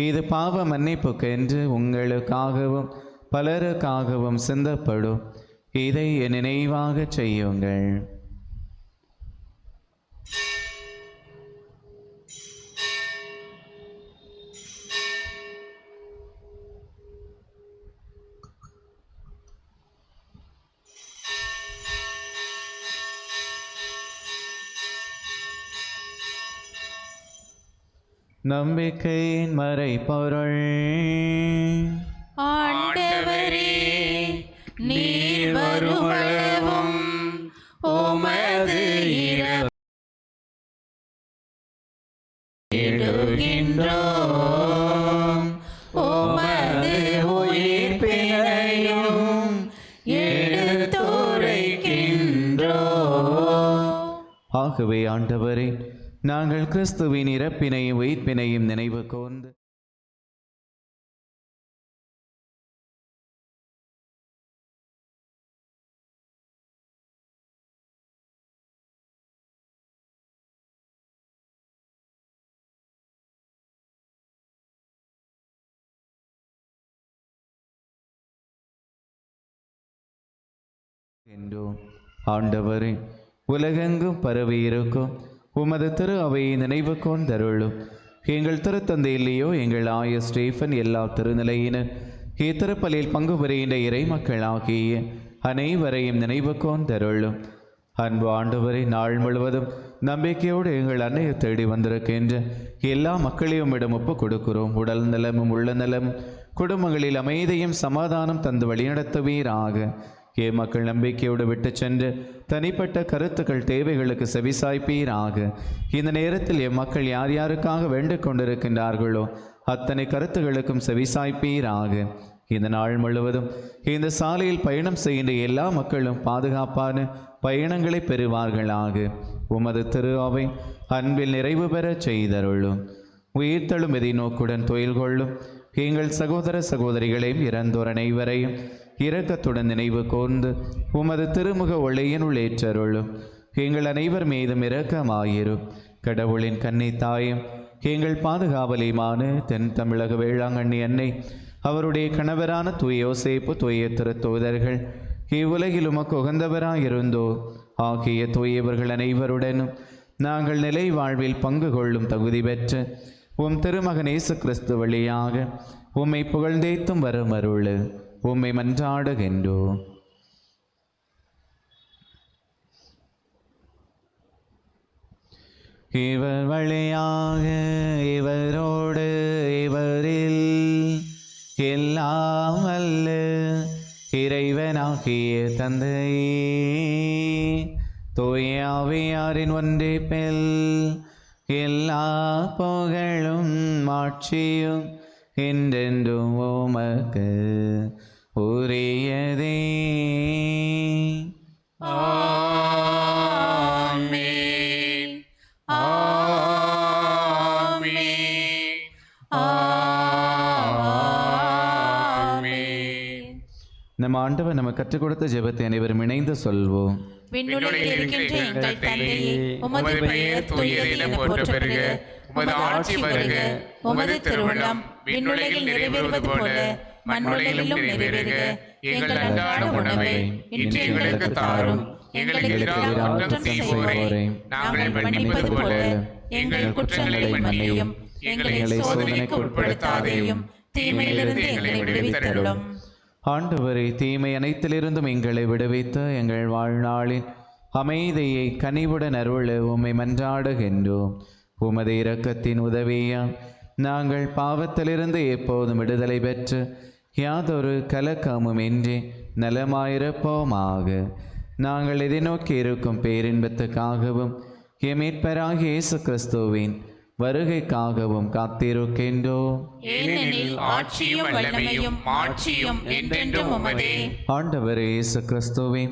இது பாவ மன்னிப்புக்கென்று உங்களுக்காகவும் பலருக்காகவும் சிந்தப்படும். இதை என் நினைவாகச் செய்யுங்கள். நம்பிக்கையின் மறைபொருள். ஆண்டவரே, நீர் வருமளவும் உமது இடுகின்றோம், உமது உயிர்ப்பினையும் எடுத்துரைக்கின்றோம். ஆகவே ஆண்டவரே, நாங்கள் கிறிஸ்துவின் இறப்பினையும் உயிர்ப்பினையும் நினைவு கூர்ந்து என்றோம். ஆண்டவரே, உலகெங்கும் பரவி இருக்கும் உமது திரு அவையை நினைவு கொண்டருளும். எங்கள் திருத்தந்தை இல்லையோ எங்கள் ஆய ஸ்டீஃபன் எல்லா திருநிலையினர் இத்திருப்பலில் பங்கு பெறுகின்ற இறை மக்களாகிய அனைவரையும் நினைவு கொண்டருளும். அன்பு ஆண்டவரை, நாள் முழுவதும் நம்பிக்கையோடு எங்கள் அன்னையை தேடி வந்திருக்கின்ற எல்லா மக்களையும் இடம் ஒப்புக் கொடுக்கிறோம். உடல் நலமும் உள்ள நலமும் குடும்பங்களில் அமைதியும் சமாதானம் தந்து வழிநடத்துவீராக. மக்கள் நம்பிக்கையோடு விட்டு சென்று தனிப்பட்ட கருத்துக்கள் தேவைகளுக்கு செவிசாய்ப்பீராக. இந்த நேரத்தில் மக்கள் யார் யாருக்காக வேண்டிக் கொண்டிருக்கின்றார்களோ அத்தனை கருத்துகளுக்கும் செவிசாய்ப்பீராக. இந்த நாள் முழுவதும் இந்த சாலையில் பயணம் செய்கின்ற எல்லா மக்களும் பாதுகாப்பான பயணங்களை பெறுவார்களாக. உமது திரு அவை அன்பில் நிறைவு பெற செய்தருளும். உயிர்த்தெழும் எதிர்நோக்குடன் தொழில் கொள்ளும் எங்கள் சகோதர சகோதரிகளையும் இறந்தோர் அனைவரையும் இரக்கத்துடன் நினைவு கூர்ந்து உமது திருமுக ஒளியினுள் ஏற்றருளும். எங்கள் அனைவர் மீதும் இரக்கமாயிரும். கடவுளின் கன்னி தாயும் எங்கள் பாதுகாவலியுமான தென் தமிழக வேளாங்கண்ணி அன்னை, அவருடைய கணவரான தூய யோசேப்பு, தூய திருத்தூதர்கள், இவ்வுலகில் உமக்கு உகந்தவராயிருந்தோ ஆகிய தூயவர்கள் அனைவருடனும் நாங்கள் நிலை வாழ்வில் பங்கு கொள்ளும் தகுதி பெற்று உம் திருமகன் இயேசு கிறிஸ்து வழியாக உம்மை புகழ்ந்தேத்தும் வரும் அருள் உம்மை மன்றாடுகின்றோம். இவர் வழியாக இவரோடு இவரில் எல்லாம் அல்ல இறைவனாகிய தந்தையே, தூய ஆவியாரின் ஒன்றிப்பில் எல்லா புகழும் மாட்சியும் என்றென்றும் உமக்கு உரியதே. ஆமென். ஆமென். ஆமென். நம் ஆண்டவர் நமக்கு கற்றுக் கொடுத்த ஜெபத்தை அனைவரும் இணைந்து சொல்வோம். விண்ணுலகில் இருக்கின்ற எங்கள் தந்தையே, உமது பெயர் தூயது என போற்ற பெறுக. உமது ஆட்சி வருக. உமது திருவுளம் விண்ணுலகில் நிறைவேறுவது போல மண்ணுலகிலும் நிறைவேறுக. எங்கள் அன்றாட உணவை இன்று எங்களுக்கு தாரும். எங்களுக்கு எதிராக குற்றம் செய்வோரை நாங்கள் மன்னிப்பது போல எங்கள் குற்றங்களை மன்னியும். எங்களை சோதனைக்கு உட்படுத்தாதேயும், தீமையிலிருந்து எங்களை விடுவித்தருளும். ஆண்டவரே, தீமை அனைத்திலிருந்தும் எங்களை விடுவித்த எங்கள் வாழ்நாளின் அமைதியை கனிவுடன் அருள உம்மை மன்றாடுகின்றோம். உமது இரக்கத்தின் உதவியால் நாங்கள் பாவத்திலிருந்து எப்போதும் விடுதலை பெற்று யாதொரு கலக்கமும் இன்றி நலமாயிருப்போமாக. நாங்கள் எதிர்நோக்கி இருக்கும் பேரின்பத்துக்காகவும் மீட்பராகிய இயேசு கிறிஸ்துவின் வருகைக்காகவும் காத்திருக்கின்றோம். ஏனெனில் ஆட்சியும் வல்லமையும் மாட்சியும் என்றென்றும் உமதே. ஆண்டவரே இயேசு கிறிஸ்துவே,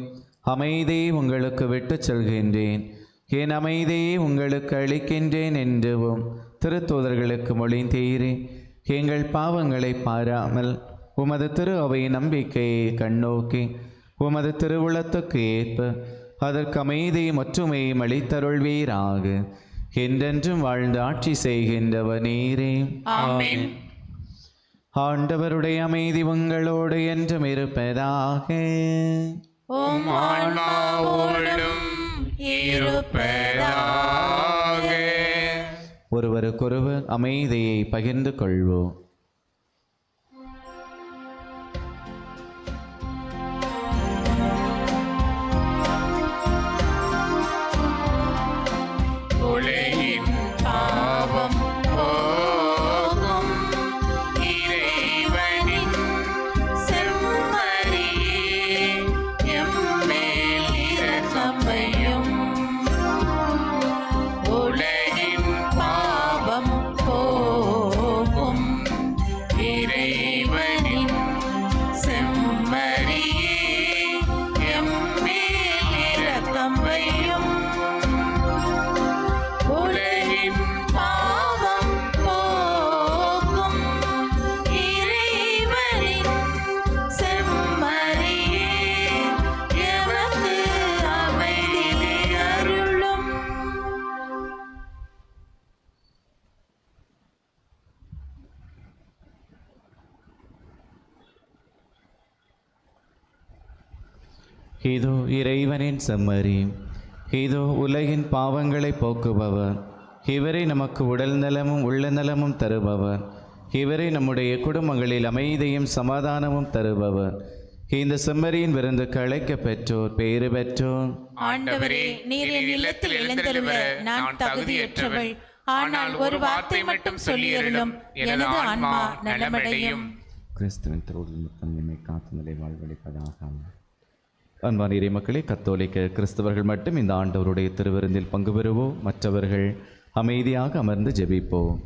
அமைதியை உங்களுக்கு விட்டுச் செல்கின்றேன், என் அமைதியை உங்களுக்கு அளிக்கின்றேன் என்றும் திருத்தூதர்களுக்கு மொழிந்தீரே. எங்கள் பாவங்களை பாராமல் உமது திரு அவை நம்பிக்கையை கண்ணோக்கி உமது திருவுளத்துக்கு ஏற்ப அதற்கு அமைதியும் ஒற்றுமையும் அளித்தருள்வீராக. என்றென்றும் வாழ்ந்து ஆட்சி செய்கின்றவர் நீரே. ஆமென். ஆண்டவருடைய அமைதி உங்களோடு என்றும் இருப்பதாக. உம் ஆன்மாவோடும் இருப்பதாக. ஒருவருக்கொருவர் அமைதியை பகிர்ந்து கொள்வோம். உலகின் பாவம் போக்கும் இறைவனின் செம்மறியே, எம்மேல் இரக்கமையும். உலகின் பாவம் போக்கும் இறைவனின் செம்மறியே, எம்மேல் இரக்கமையும். உலகின் பாவம் போக்கும் இறைவனின் செம்மறியே, எமக்கு அமைதி அருளும். இதோ இறைவனின் செம்மறி, இதோ உலகின் பாவங்களை போக்குபவர். இவரே நமக்கு உடல் நலமும் உள்ள நலமும் தருபவர். இவரே நம்முடைய குடும்பங்களில் அமைதியும் சமாதானமும் தருபவர். இந்த செம்மறியின் விருந்துக்கு அழைக்க பெற்றோர் பேறு பெற்றோர். ஆண்டவரே, நீர் என் இல்லத்தில் எழுந்தருள நான் தகுதியற்றவள். ஆனால் ஒரு வார்த்தை மட்டும் சொல்லியருளும், எனது ஆன்மா நலமடையும். கிறிஸ்துவின் திருவுள்ளம் என்னை காத்து நிலை வாழ்வளிப்பதாக. அன்பான இறை மக்களே, கத்தோலிக்க கிறிஸ்தவர்கள் மட்டும் இந்த ஆண்டவருடைய திருவிருந்தில் பங்கு பெறுவோம். மற்றவர்கள் அமைதியாக அமர்ந்து ஜெபிப்போம்.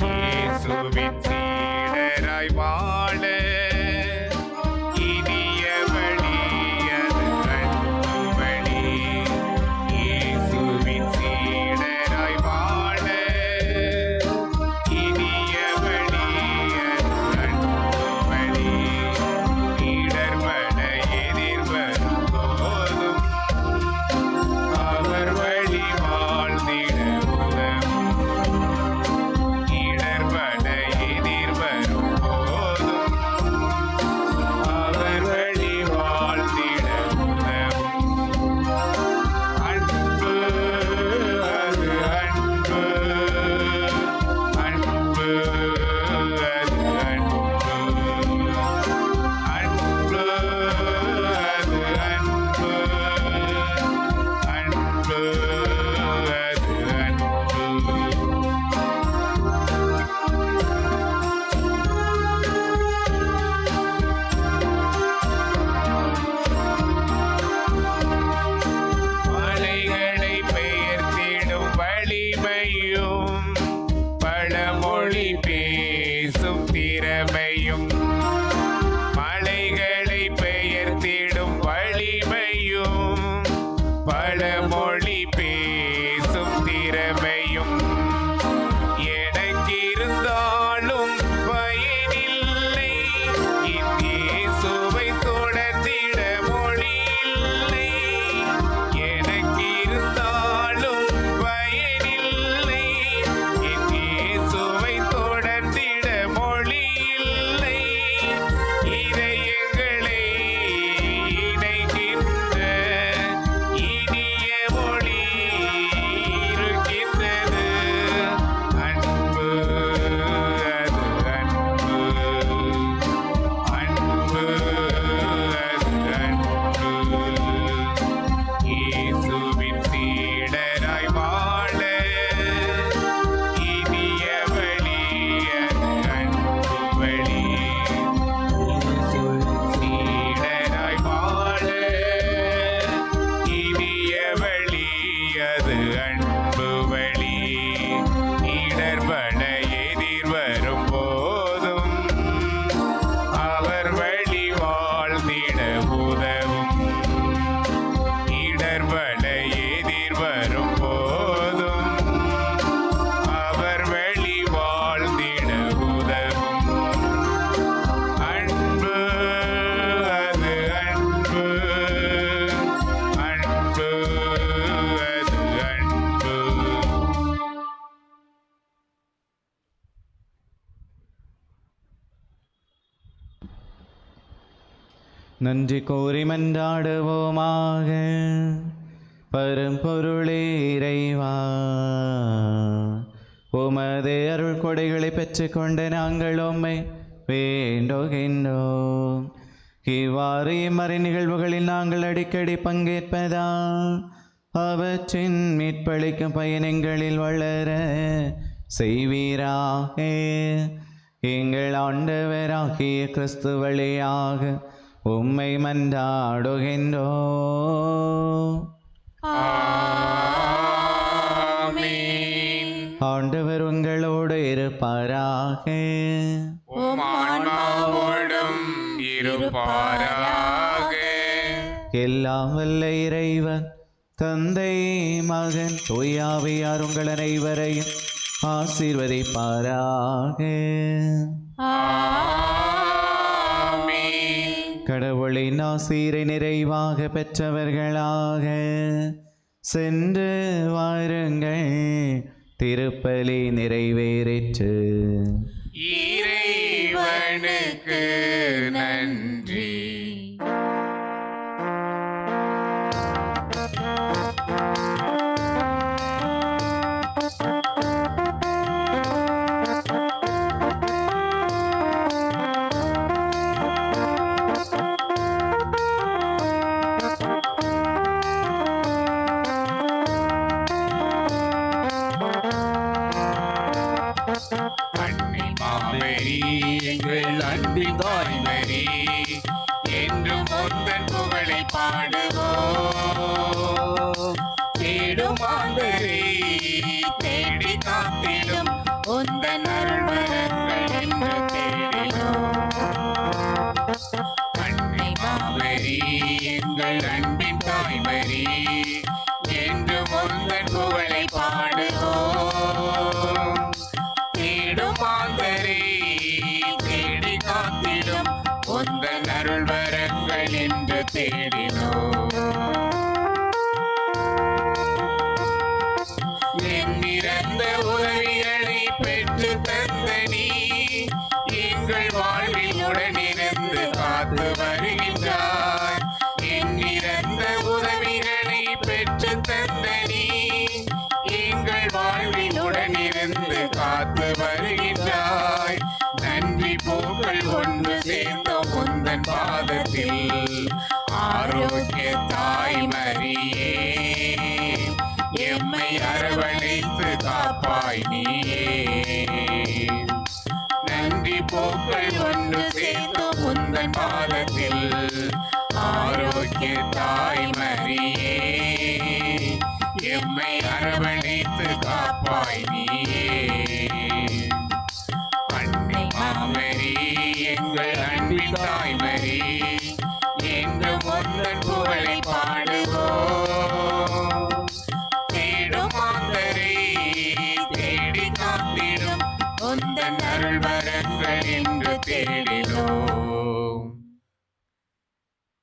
இயேசுவின் சீடராய் வாழ இனிய வழி அது அன்பு வழி. இயேசுவின் சீடராய் வாழ இனிய வழி அது அன்பு வழி. இடர்பட எதிர்வரும் போதும் அவர் வழி வாழ்ந்திட உதவும். இடர்பட எதிர்வரும் போதும் அவர் வழி வாழ்ந்திட உதவும். அன்பு அது அன்பு, அன்பு அது அன்பு, அன்பு அது அன்பு, அன்பு அது அன்பு. மலைகளை பெயர்த்திடும் வலிமையும் பழமொழி பேசும் திறமையும். மலைகளை பெயர்த்திடும் வலிமையும் பழமொழி பேசும் திறமையும். நன்றி கூறி மன்றாடுவோமாக. பரம்பொருளே இறைவா, உமது அருள் கொடைகளை பெற்றுக்கொண்ட நாங்கள் உம்மை வேண்டுகின்றோம். இவ்வாறு இம்மறை நிகழ்வுகளில் நாங்கள் அடிக்கடி பங்கேற்பதால் அவற்றின் மீட்பளிக்கும் பயணங்களில் வளர செய்வீராக. எங்கள் ஆண்டவராகிய கிறிஸ்து வழியாக உம்மை மன்றாடுகின்றோம். ஆமென். ஆண்டவர் உங்களோடு இருப்பாராக. உம் ஆன்மாவோடும் இருப்பாராக. எல்லாம் வல்ல இறைவன் தந்தை மகன் தூயாவியார் உங்கள் அனைவரையும் ஆசீர்வதிப்பாராக. ஆமென். கடவுளின் ஆசீரை நிறைவாக பெற்றவர்களாக சென்று வாருங்கள். திருப்பலி நிறைவேறிற்று. இறைவனுக்கு நன்றி. அன்னை மாமரி எங்கள் அன்பின் தாய்மரி, என்றும் உந்தன் புகழை பாடுவோம். தேடும் ஆண்டவரை தேடி காத்திடும் உந்தன் அருள்வரங்கள் என்று தேடினோம். அன்னை மாமரி எங்கள் அன்பின் தாய்மரி, என்றும் உந்தன் புகழை பாடுவோம். தேடும் ஆண்டவரை தேடி காத்திடும் உந்தன் அருள்வரங்கள் என்று தேடினோம். எண்ணிறந்த உதவிகளை பெற்று தந்த நீ எங்கள் வாழ்வில் உடனிருந்து காத்து வருகின்றார். எண்ணிறந்த உதவிகளை பெற்று தந்த நீ எங்கள் வாழ்வில் உடனிருந்து காத்து வருகின்றாய். நன்றி பூக்கள் ஒன்று சேர்ந்தோம் உந்தன் பாதத்தில். ஆரோக்கிய தாய்மரியே, எம்மை அரவணைத்து காப்பாய் நீயே. நன்றி பூக்கள் ஒன்று சேர்ந்தோம் உந்தன் பாதத்தில். ஆரோக்கிய தாய்மரியே, எம்மை அரவணைத்து காப்பாய் நீயே. அன்னை மாமரி எங்கள் அன்பின் தாய்மரி, என்றும் உந்தன் புகழை பாடுவோம். தேடும் ஆண்டவரை தேடி காத்திடும் உந்தன் அருள்வரங்கள் என்று தேடினோம்.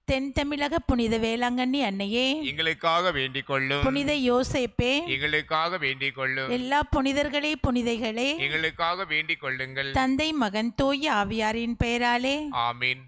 தென் தமிழக புனித வேளாங்கண்ணி அன்னையே, எங்களுக்காக வேண்டிக் கொள்ளும். புனித யோசேப்பே, எங்களுக்காக வேண்டிக் கொள்ளும். எல்லா புனிதர்களே புனிதைகளே, எங்களுக்காக வேண்டிக் கொள்ளுங்கள். தந்தை மகன் தூய ஆவியாரின் பெயராலே ஆமீன்.